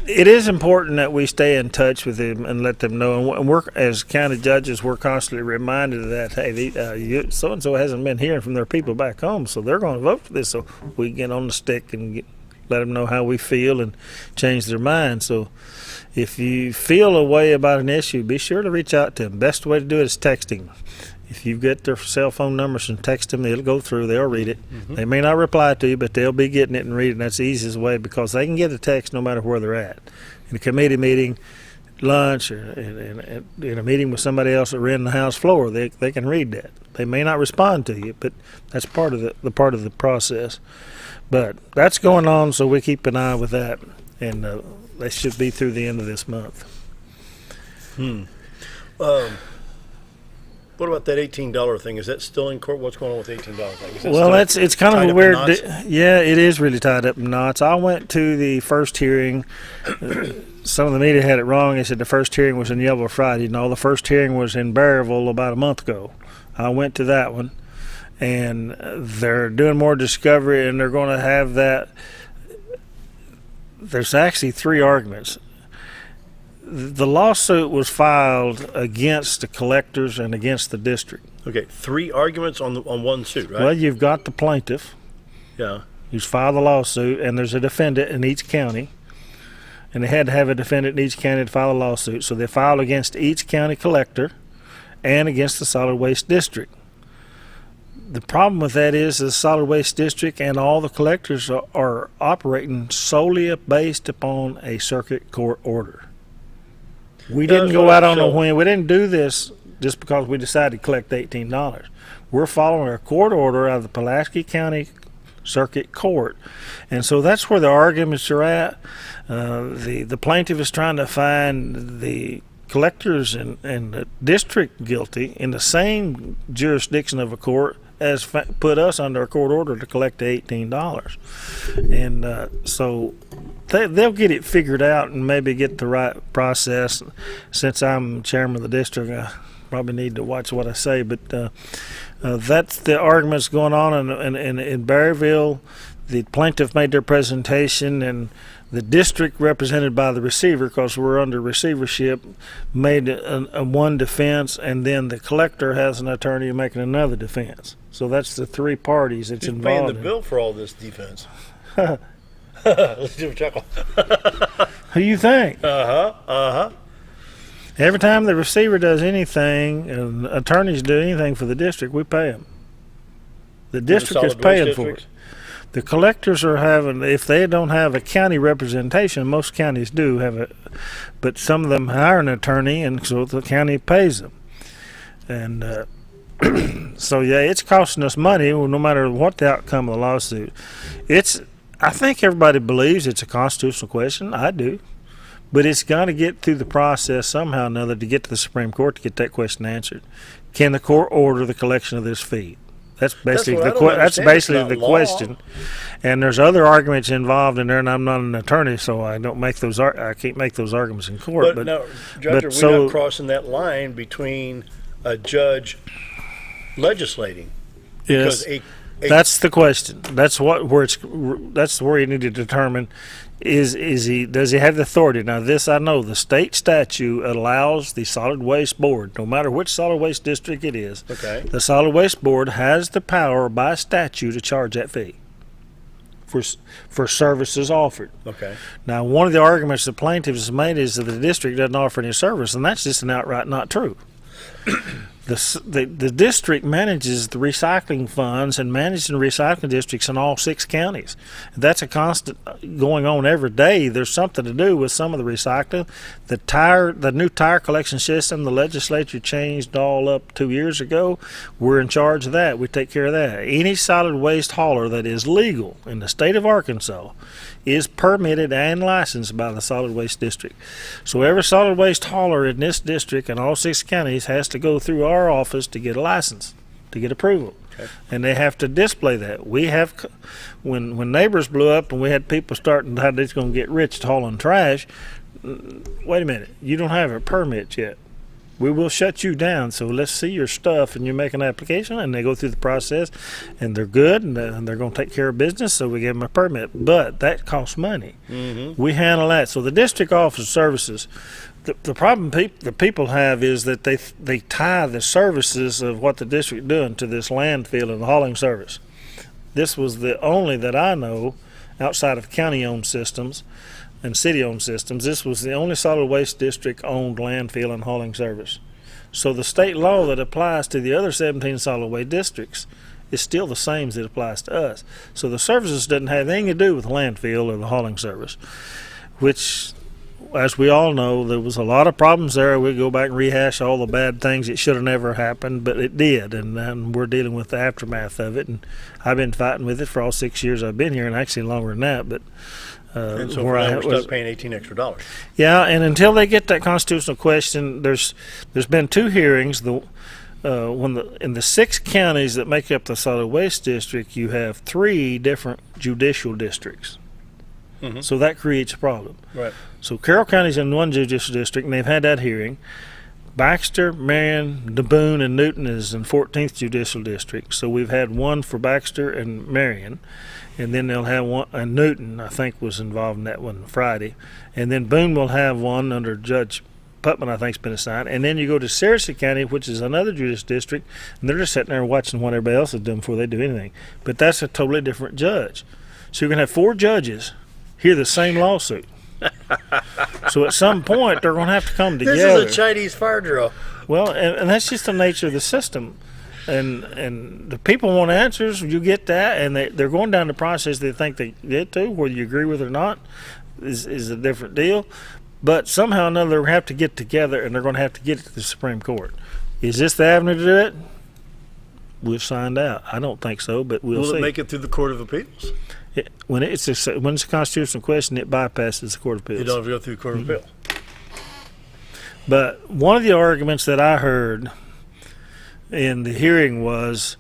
it is important that we stay in touch with them and let them know. And we're, as county judges, we're constantly reminded of that. Hey, so-and-so hasn't been hearing from their people back home, so they're going to vote for this. So we get on the stick and let them know how we feel and change their mind. So if you feel a way about an issue, be sure to reach out to them. Best way to do it is texting. If you get their cell phone numbers and text them, it'll go through. They'll read it. Mm-hmm. They may not reply to you, but they'll be getting it and reading it. That's the easiest way because they can get a text no matter where they're at. In a committee meeting, lunch or in a meeting with somebody else that ran the House floor, they can read that. They may not respond to you, but that's part of the part of the process. But that's going on, so we keep an eye with that, and they should be through the end of this month. What about that $18 thing? Is that still in court? What's going on with the $18 thing? Is that Well, still it's kind of tied a up in weird. knots? Yeah, it is really tied up in knots. I went to the first hearing. Some of the media had it wrong. They said the first hearing was in Yellow Friday. No, the first hearing was in Berryville about a month ago. I went to that one, and they're doing more discovery, and they're going to have that. There's actually 3 arguments. The lawsuit was filed against the collectors and against the district. Okay, 3 arguments on one suit, right? Well, you've got the plaintiff. Yeah. Who's filed the lawsuit, and there's a defendant in each county. And they had to have a defendant in each county to file a lawsuit. So they filed against each county collector and against the solid waste district. The problem with that is the solid waste district and all the collectors are operating solely based upon a circuit court order. We didn't go out on a whim. We didn't do this just because we decided to collect $18. We're following a court order out of the Pulaski County Circuit Court. And so that's where the arguments are at. The plaintiff is trying to find the collectors and the district guilty in the same jurisdiction of a court as put us under a court order to collect the $18. And so they'll get it figured out and maybe get the right process. Since I'm chairman of the district, I probably need to watch what I say, but that's the arguments going on in Berryville. The plaintiff made their presentation, and the district, represented by the receiver, because we're under receivership, made a one defense, and then the collector has an attorney making another defense. So that's the 3 parties that's involved. Who's paying the bill for all this defense? Let's do a chuckle. Who you think? Uh-huh. Every time the receiver does anything and attorneys do anything for the district, we pay them. The district is paying for it. The collectors are having, if they don't have a county representation, most counties do have it, but some of them hire an attorney, and so the county pays them. And so, yeah, it's costing us money no matter what the outcome of the lawsuit. I think everybody believes it's a constitutional question. I do. But it's got to get through the process somehow or another to get to the Supreme Court to get that question answered. Can the court order the collection of this fee? That's basically the question. And there's other arguments involved in there, and I'm not an attorney, so I don't make those. I can't make those arguments in court. But now, Judge, we're not crossing that line between a judge legislating. Yes, that's the question. That's where you need to determine. Does he have the authority? Now, this I know, the state statute allows the solid waste board, no matter which solid waste district it is, the solid waste board has the power by statute to charge that fee for services offered. Okay. Now, one of the arguments the plaintiff has made is that the district doesn't offer any service, and that's just an outright not true. The district manages the recycling funds and manages the recycling districts in all 6 counties. That's a constant going on every day. There's something to do with some of the recycling. The new tire collection system, the legislature changed all up 2 years ago. We're in charge of that. We take care of that. Any solid waste hauler that is legal in the state of Arkansas is permitted and licensed by the solid waste district. So every solid waste hauler in this district and all 6 counties has to go through our office to get a license, to get approval. Okay. And they have to display that. We have, when neighbors blew up and we had people starting how they're going to get rich hauling trash, wait a minute, you don't have a permit yet. We will shut you down, so let's see your stuff, and you make an application, and they go through the process, and they're good, and they're going to take care of business, so we give them a permit. But that costs money. Mm-hmm. We handle that. So the district offers services. The problem the people have is that they tie the services of what the district is doing to this landfill and the hauling service. This was the only that I know, outside of county-owned systems and city-owned systems, this was the only solid waste district-owned landfill and hauling service. So the state law that applies to the other 17 solid waste districts is still the same as it applies to us. So the services doesn't have anything to do with the landfill or the hauling service, which as we all know, there was a lot of problems there. We go back and rehash all the bad things. It should have never happened, but it did, and we're dealing with the aftermath of it. And I've been fighting with it for all 6 years I've been here, and actually longer than that. But and so we're stuck paying $18 extra. Yeah, and until they get that constitutional question, there's been 2 hearings. In the 6 counties that make up the solid waste district, you have 3 different judicial districts. Mm-hmm. So that creates a problem. Right. So Carroll County's in one judicial district, and they've had that hearing. Baxter, Marion, DeBoone, and Newton is in 14th judicial district. So we've had one for Baxter and Marion, and then they'll have one. And Newton, I think, was involved in that one Friday, and then Boone will have one under Judge Putman, I think's been assigned. And then you go to Sarasota County, which is another judicial district, and they're just sitting there watching what everybody else is doing before they do anything. But that's a totally different judge. So you're going to have 4 judges hear the same lawsuit. So at some point, they're going to have to come together. This is a Chinese fire drill. Well, and that's just the nature of the system. And the people want answers. You get that, and they're going down the process they think they get to, whether you agree with it or not is a different deal. But somehow or another, they're going to have to get together, and they're going to have to get it to the Supreme Court. Is this the avenue to do it? We'll find out. I don't think so, but we'll see. Will it make it through the Court of Appeals? When it's a constitutional question, it bypasses the Court of Appeals. You don't have to go through the Court of Appeals. But one of the arguments that I heard in the hearing was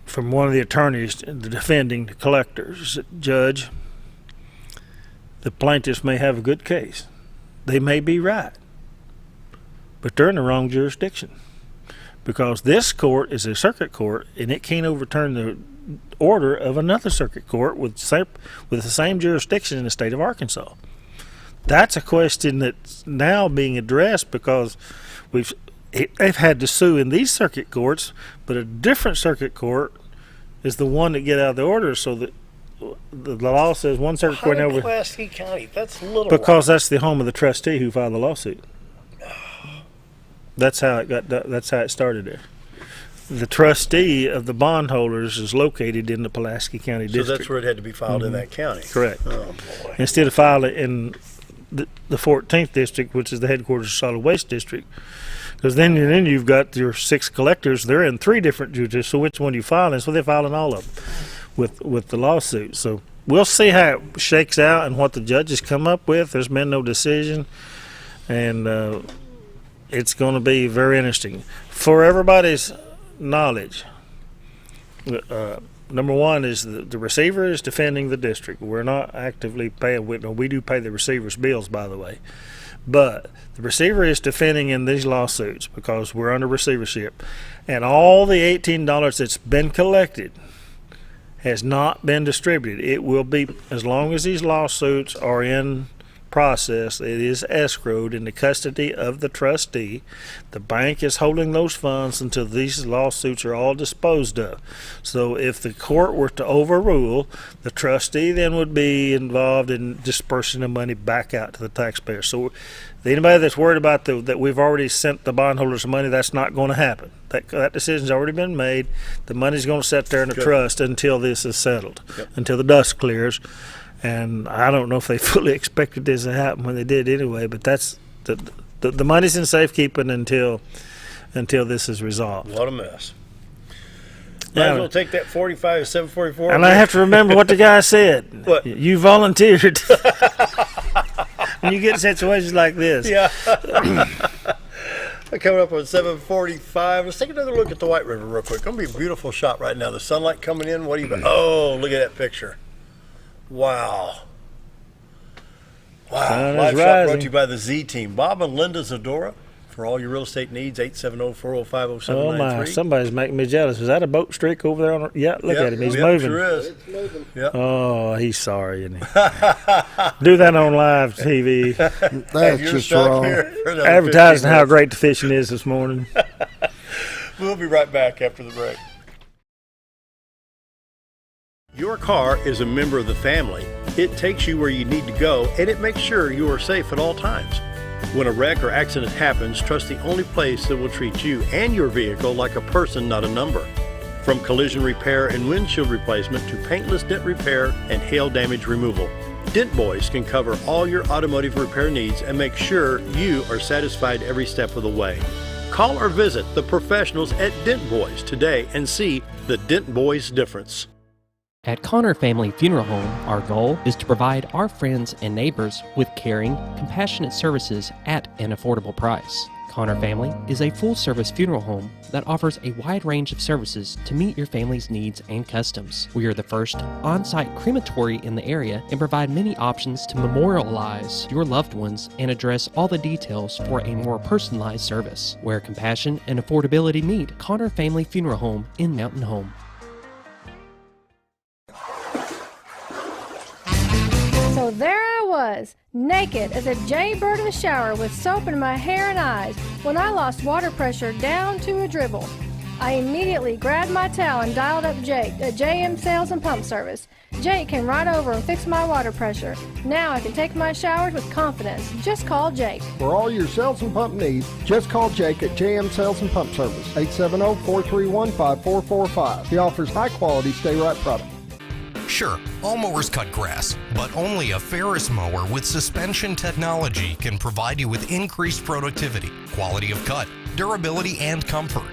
from one of the attorneys defending the collectors. Judge, the plaintiffs may have a good case. They may be right. But they're in the wrong jurisdiction. Because this court is a circuit court, and it can't overturn the order of another circuit court with the same jurisdiction in the state of Arkansas. That's a question that's now being addressed because they've had to sue in these circuit courts, but a different circuit court is the one that get out of the order. So that the law says one circuit court over Pulaski County. That's a little because that's the home of the trustee who filed the lawsuit. That's how it got. That's how it started there. The trustee of the bondholders is located in the Pulaski County district. So that's where it had to be filed in that county. Correct. Oh boy. Instead of filing it in the 14th district, which is the headquarters of solid waste district, because then you've got your 6 collectors. They're in 3 different judicial. So which one do you file in? So they're filing all of them with the lawsuit. So we'll see how it shakes out and what the judges come up with. There's been no decision, and it's going to be very interesting for everybody's knowledge. Number one is the receiver is defending the district. We're not actively paying. We do pay the receiver's bills, by the way, but the receiver is defending in these lawsuits because we're under receivership, and all the $18 that's been collected has not been distributed. It will be, as long as these lawsuits are in process, it is escrowed in the custody of the trustee. The bank is holding those funds until these lawsuits are all disposed of. So if the court were to overrule, the trustee then would be involved in dispersing the money back out to the taxpayer. So anybody that's worried about that we've already sent the bondholders money, that's not going to happen. That decision's already been made. The money's going to sit there in the trust until this is settled, until the dust clears. And I don't know if they fully expected this to happen when they did anyway, but that's the money's in safekeeping until this is resolved. What a mess. Might as well take that 45 to 744. And I have to remember what the guy said. What? You volunteered. When you get in situations like this. Yeah. Coming up on 745. Let's take another look at the White River real quick. It's going to be a beautiful shot right now. The sunlight coming in. What do you? Oh, look at that picture. Wow. Live shot brought to you by the Z Team. Bob and Linda Zadora for all your real estate needs. 870-405-0793. Oh my! Somebody's making me jealous. Is that a boat streak over there? Look at him. He's moving. Sure is. It's moving. Yep. Oh, he's sorry, isn't he? Do that on live TV. That's just wrong. Advertising how great the fishing is this morning. We'll be right back after the break. Your car is a member of the family. It takes you where you need to go, and it makes sure you are safe at all times. When a wreck or accident happens, trust the only place that will treat you and your vehicle like a person, not a number. From collision repair and windshield replacement to paintless dent repair and hail damage removal, Dent Boys can cover all your automotive repair needs and make sure you are satisfied every step of the way. Call or visit the professionals at Dent Boys today and see the Dent Boys difference. At Connor Family Funeral Home, our goal is to provide our friends and neighbors with caring, compassionate services at an affordable price. Connor Family is a full-service funeral home that offers a wide range of services to meet your family's needs and customs. We are the first on-site crematory in the area and provide many options to memorialize your loved ones and address all the details for a more personalized service. Where compassion and affordability meet, Connor Family Funeral Home in Mountain Home. So there I was, naked as a jaybird in the shower with soap in my hair and eyes when I lost water pressure down to a dribble. I immediately grabbed my towel and dialed up Jake at JM Sales and Pump Service. Jake came right over and fixed my water pressure. Now I can take my showers with confidence. Just call Jake. For all your sales and pump needs, just call Jake at JM Sales and Pump Service, 870-431-5445. He offers high-quality stay-right product. Sure, all mowers cut grass, but only a Ferris mower with suspension technology can provide you with increased productivity, quality of cut, durability, and comfort.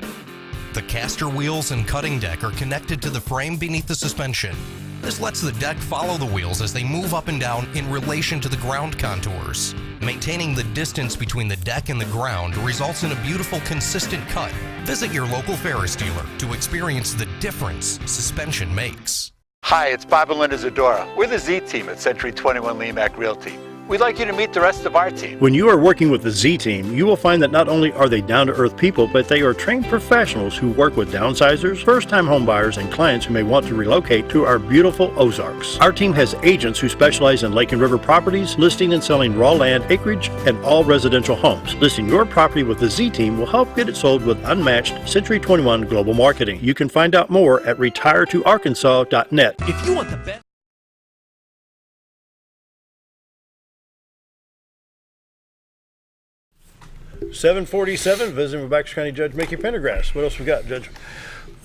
The caster wheels and cutting deck are connected to the frame beneath the suspension. This lets the deck follow the wheels as they move up and down in relation to the ground contours. Maintaining the distance between the deck and the ground results in a beautiful, consistent cut. Visit your local Ferris dealer to experience the difference suspension makes. Hi, it's Bob and Linda Zadora. We're the Z Team at Century 21 Lemac Realty. We'd like you to meet the rest of our team. When you are working with the Z Team, you will find that not only are they down-to-earth people, but they are trained professionals who work with downsizers, first-time homebuyers, and clients who may want to relocate to our beautiful Ozarks. Our team has agents who specialize in lake and river properties, listing and selling raw land, acreage, and all residential homes. Listing your property with the Z Team will help get it sold with unmatched Century 21 global marketing. You can find out more at retiretoarkansas.net. If you want the best 747, visiting with Baxter County Judge Mickey Pendergrass. What else we got, Judge?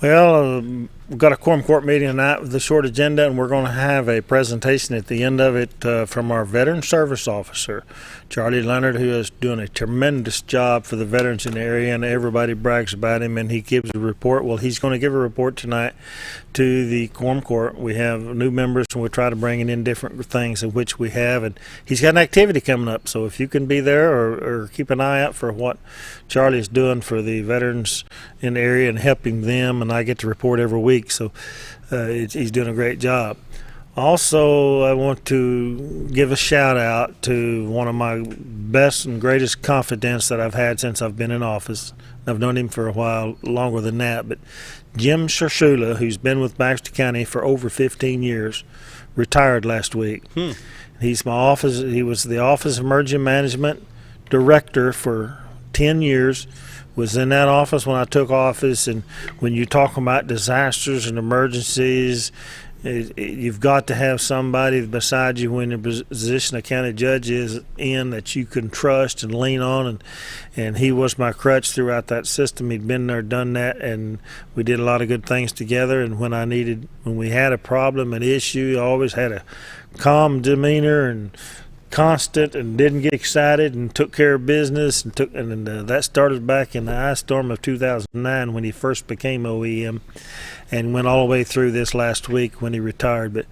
Well, we've got a quorum court meeting tonight with a short agenda, and we're going to have a presentation at the end of it from our Veteran Service Officer, Charlie Leonard, who is doing a tremendous job for the veterans in the area, and everybody brags about him, and he gives a report. Well, he's going to give a report tonight to the quorum court. We have new members, and we'll try to bring in different things in which we have, and he's got an activity coming up, so if you can be there or keep an eye out for what Charlie is doing for the veterans in the area and helping them, and I get to report every week, so he's doing a great job. Also, I want to give a shout out to one of my best and greatest confidants that I've had since I've been in office. I've known him for a while, longer than that, but Jim Shershula, who's been with Baxter County for over 15 years, retired last week. He's my office. He was the Office of Emergency Management Director for 10 years. Was in that office when I took office, and when you talk about disasters and emergencies, you've got to have somebody beside you when the position a county judge is in that you can trust and lean on, and he was my crutch throughout that system. He'd been there, done that, and we did a lot of good things together. And when we had a problem, an issue, I always had a calm demeanor and constant, and didn't get excited, and took care of business, and that started back in the ice storm of 2009 when he first became OEM, and went all the way through this last week when he retired. But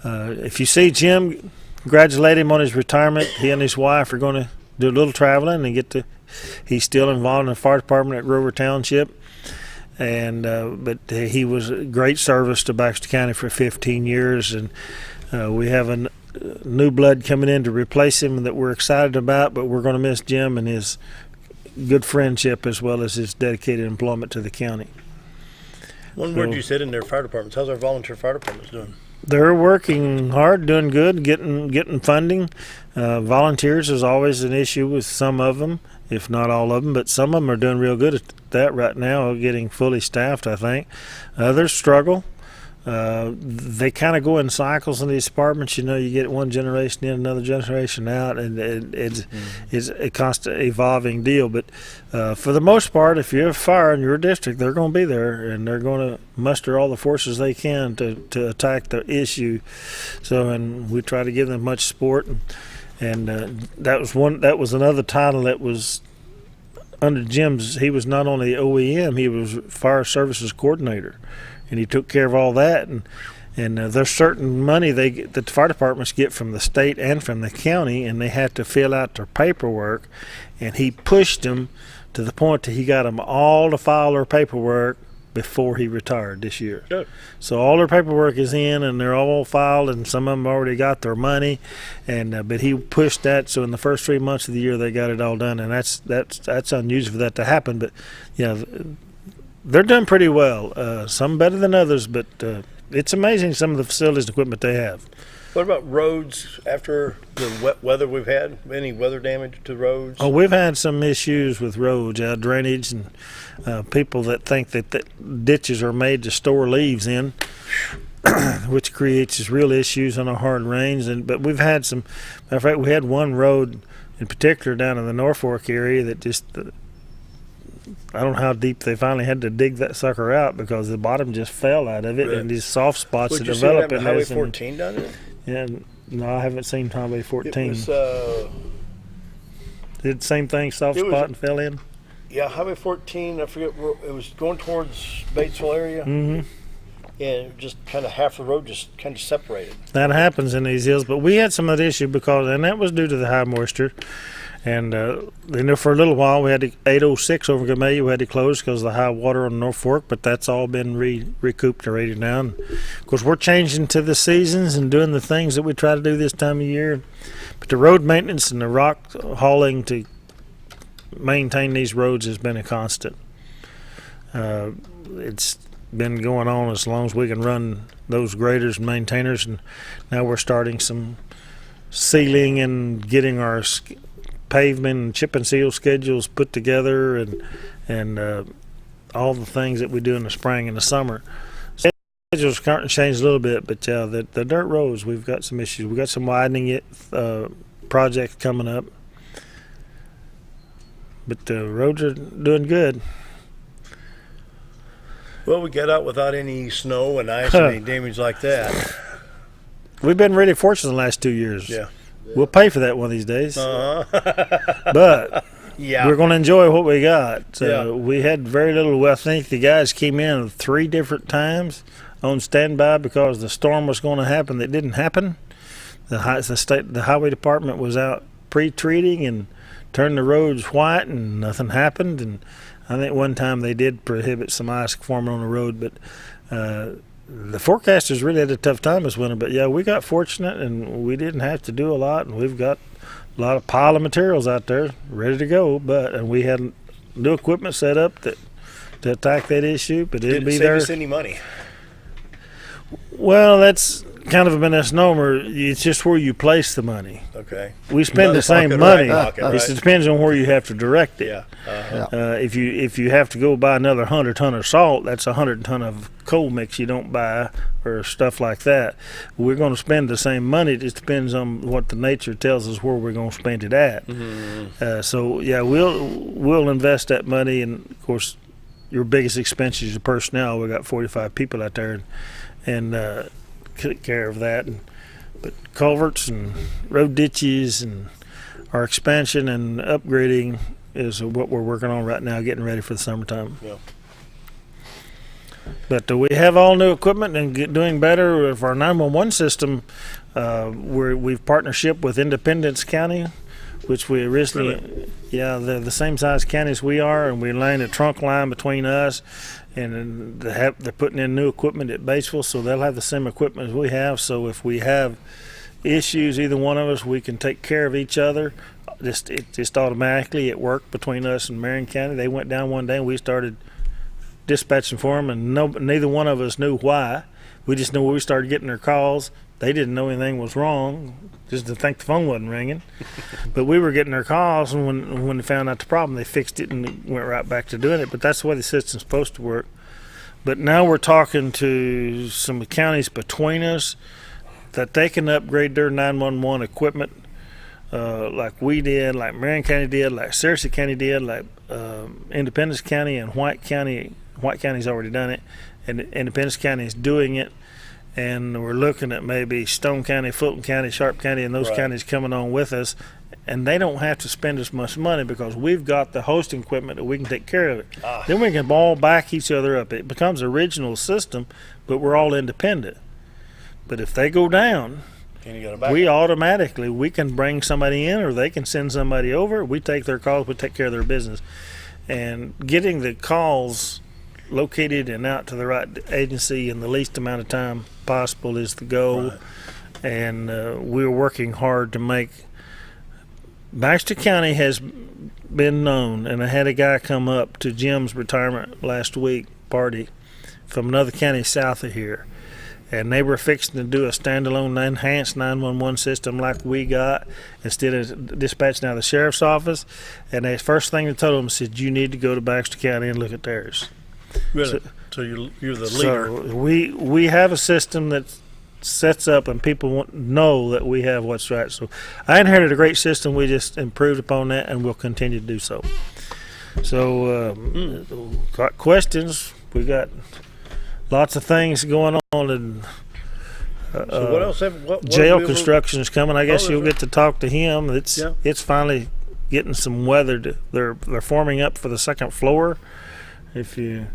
if you see Jim, congratulate him on his retirement. He and his wife are going to do a little traveling and he's still involved in the fire department at Grover Township, and but he was a great service to Baxter County for 15 years, and we have a new blood coming in to replace him that we're excited about, but we're going to miss Jim and his good friendship as well as his dedicated employment to the county. One word you said in their fire departments. How's our volunteer fire departments doing? They're working hard, doing good, getting funding. Volunteers is always an issue with some of them, if not all of them, but some of them are doing real good at that right now, getting fully staffed, I think. Others struggle. They kind of go in cycles in these departments. You know, you get one generation in, another generation out, and it's a constant evolving deal. But for the most part, if you have fire in your district, they're going to be there, and they're going to muster all the forces they can to attack the issue. So, and we try to give them much support. And that was another title that was under Jim's. He was not only OEM, he was fire services coordinator, and he took care of all that. And there's certain money that the fire departments get from the state and from the county, and they have to fill out their paperwork. And he pushed them to the point that he got them all to file their paperwork before he retired this year. Good. So all their paperwork is in, and they're all filed, and some of them already got their money. And but he pushed that, so in the first 3 months of the year they got it all done, and that's unusual for that to happen. But they're done pretty well. Some better than others, but it's amazing some of the facilities and equipment they have. What about roads after the wet weather we've had? Any weather damage to roads? Oh, we've had some issues with roads, drainage, and people that think that ditches are made to store leaves in, which creates real issues on our hard rains. But we've had some. Matter of fact, we had one road in particular down in the Norfolk area that just. I don't know how deep they finally had to dig that sucker out because the bottom just fell out of it, Really? and these soft spots that Would you develop see in Highway this. 14 down there? Yeah, no, I haven't seen Highway 14. It was, did the same thing, soft it was- spot and fell in? Yeah, Highway 14, I forget where, it was going towards Batesville area. Mm-hmm. And just kind of half the road just kind of separated. That happens in these hills, but we had some of that issue and that was due to the high moisture. And for a little while, we had 806 over Gamelia. We had to close because of the high water on North Fork, but that's all been recuperated now. And of course, we're changing to the seasons and doing the things that we try to do this time of year. But the road maintenance and the rock hauling to maintain these roads has been a constant. It's been going on as long as we can run those graders and maintainers, and now we're starting some sealing and getting our pavement and chip and seal schedules put together, and all the things that we do in the spring and the summer. Schedules starting to change a little bit, but the dirt roads, we've got some issues. We've got some widening projects coming up, but the roads are doing good. Well, we got out without any snow and ice and any damage like that. We've been really fortunate the last 2 years. Yeah. We'll pay for that one of these days. But yeah, we're going to enjoy what we got. Yeah. We had very little. I think the guys came in 3 different times on standby because the storm was going to happen that didn't happen. The highway department was out pre-treating and turned the roads white, and nothing happened. And I think one time they did prohibit some ice forming on the road, but the forecasters really had a tough time this winter. But yeah, we got fortunate and we didn't have to do a lot, and we've got a lot of pile of materials out there ready to go. And we had new equipment set up to attack that issue, but it'll be there. Did it save us any money? Well, that's kind of a misnomer. It's just where you place the money. Okay. We spend the same money. It depends on where you have to direct it. Yeah. If you have to go buy another 100 ton of salt, that's 100 ton of coal mix you don't buy or stuff like that. We're going to spend the same money. It just depends on what the nature tells us where we're going to spend it at. Mm-hmm. So yeah, we'll invest that money, and of course, your biggest expense is your personnel. We got 45 people out there, and take care of that. But culverts and road ditches and our expansion and upgrading is what we're working on right now, getting ready for the summertime. Yeah. But we have all new equipment and doing better with our 911 system. We've partnership with Independence County, which we originally, they're the same size county as we are, and we're laying a trunk line between us, and they're putting in new equipment at Batesville, so they'll have the same equipment as we have. So if we have issues, either one of us, we can take care of each other. Just automatically, it worked between us and Marion County. They went down one day, and we started dispatching for them, and neither one of us knew why. We just knew we started getting their calls. They didn't know anything was wrong, just to think the phone wasn't ringing. But we were getting their calls, and when they found out the problem, they fixed it and went right back to doing it. But that's the way the system's supposed to work. But now we're talking to some counties between us that they can upgrade their 911 equipment like we did, like Marion County did, like Sarasota County did, like Independence County and White County. White County's already done it, and Independence County is doing it. And we're looking at maybe Stone County, Fulton County, Sharp County, and those counties coming on with us. And they don't have to spend as much money because we've got the hosting equipment that we can take care of it. Then we can all back each other up. It becomes a regional system, but we're all independent. But if they go down, we can bring somebody in, or they can send somebody over. We take their calls, we take care of their business. And getting the calls located and out to the right agency in the least amount of time possible is the goal. And we're working hard to make Baxter County has been known, and I had a guy come up to Jim's retirement last week party from another county south of here, and they were fixing to do a standalone enhanced 911 system like we got instead of dispatching out of the sheriff's office. And the first thing they told them said, you need to go to Baxter County and look at theirs. Really? So you're the leader. So we have a system that sets up, and people know that we have what's right. So I inherited a great system. We just improved upon that, and we'll continue to do so. So got questions. We got lots of things going on, and so what else? What jail construction is coming. I guess you'll get to talk to him. It's finally getting some weather. They're forming up for the second floor. If you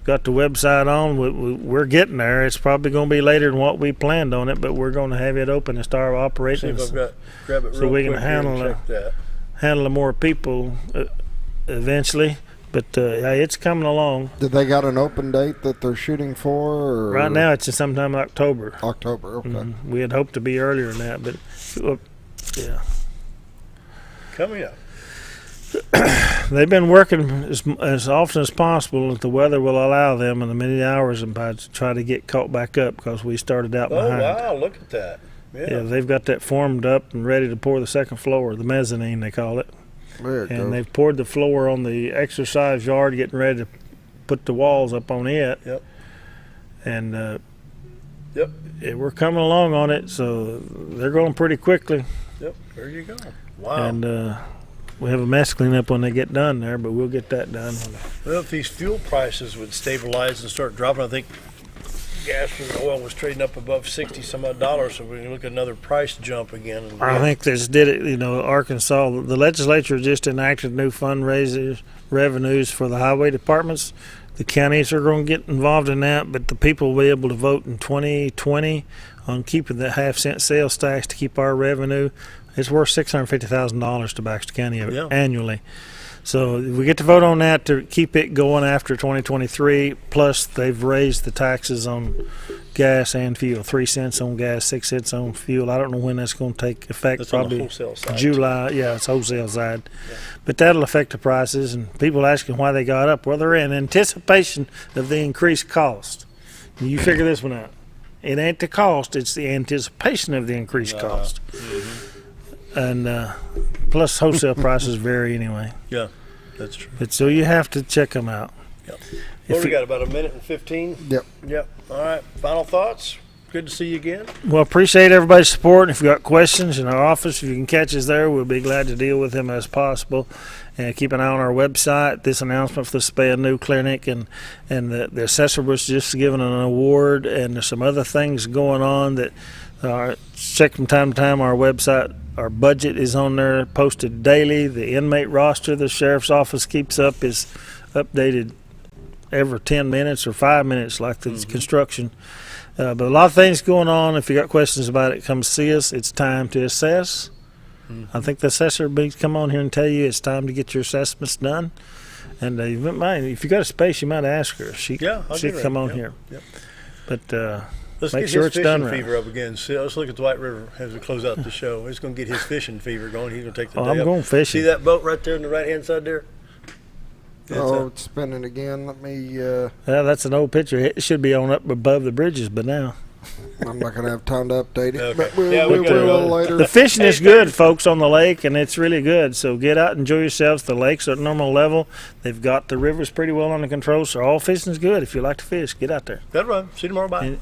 got the website on, we're getting there. It's probably going to be later than what we planned on it, but we're going to have it open and start operating. See if I've got grab it so we can handle more people eventually. But it's coming along. Did they got an open date that they're shooting for? Or? Right now, it's sometime in October. October, okay. Mm-hmm. We had hoped to be earlier than that, but yeah. Coming up. They've been working as often as possible if the weather will allow them in the many hours and by to try to get caught back up because we started out behind. Oh, wow, look at that. Yeah, they've got that formed up and ready to pour the second floor, the mezzanine they call it. They've poured the floor on the exercise yard, getting ready to put the walls up on it. Yep. And we're coming along on it, so they're going pretty quickly. Yep, there you go. Wow. And we have a mess clean up when they get done there, but we'll get that done. Well, if these fuel prices would stabilize and start dropping, I think gas and oil was trading up above $60-some-odd, so we can look at another price jump again. I think this did it. Arkansas, the legislature just enacted new fundraisers revenues for the highway departments. The counties are going to get involved in that, but the people will be able to vote in 2020 on keeping the half-cent sales tax to keep our revenue. It's worth $650,000 to Baxter County annually. So we get to vote on that to keep it going after 2023. Plus, they've raised the taxes on gas and fuel, 3 cents on gas, 6 cents on fuel. I don't know when that's going to take effect. That's probably on the wholesale side. July. Yeah, it's wholesale side. Yeah. But that'll affect the prices, and people asking why they got up. Well, they're in anticipation of the increased cost. You figure this one out. It ain't the cost; it's the anticipation of the increased cost. Mm-hmm. And plus wholesale prices vary anyway. Yeah, that's true. But so you have to check them out. Yep. Well, we got about a minute and 15. Yep. All right. Final thoughts? Good to see you again. Well, appreciate everybody's support. If you got questions in our office, if you can catch us there, we'll be glad to deal with them as possible. And keep an eye on our website. This announcement for the Spay and New Clinic, and the assessor was just given an award, and there's some other things going on that check from time to time our website. Our budget is on there, posted daily. The inmate roster the sheriff's office keeps up is updated every 10 minutes or 5 minutes, like the construction. But a lot of things going on. If you got questions about it, come see us. It's time to assess. I think the assessor will come on here and tell you it's time to get your assessments done. And if you got a space, you might ask her. She can come on here. Yep. But let's make get sure his it's done fishing right. fever up again. See, let's look at the White River as we close out the show. He's going to get his fishing fever going. He's going to take the day I'm up. going fishing. See that boat right there on the right-hand side there? It's spinning again. Let me... Yeah, that's an old picture. It should be on up above the bridges, but now. I'm not going to have time to update it, Okay. but we'll, Yeah, we we'll got it. will later. The fishing is good, folks, on the lake, and it's really good. So get out, enjoy yourselves. The lake's at normal level. They've got the rivers pretty well under control, so all fishing is good. If you like to fish, get out there. Good run. See you tomorrow. Bye.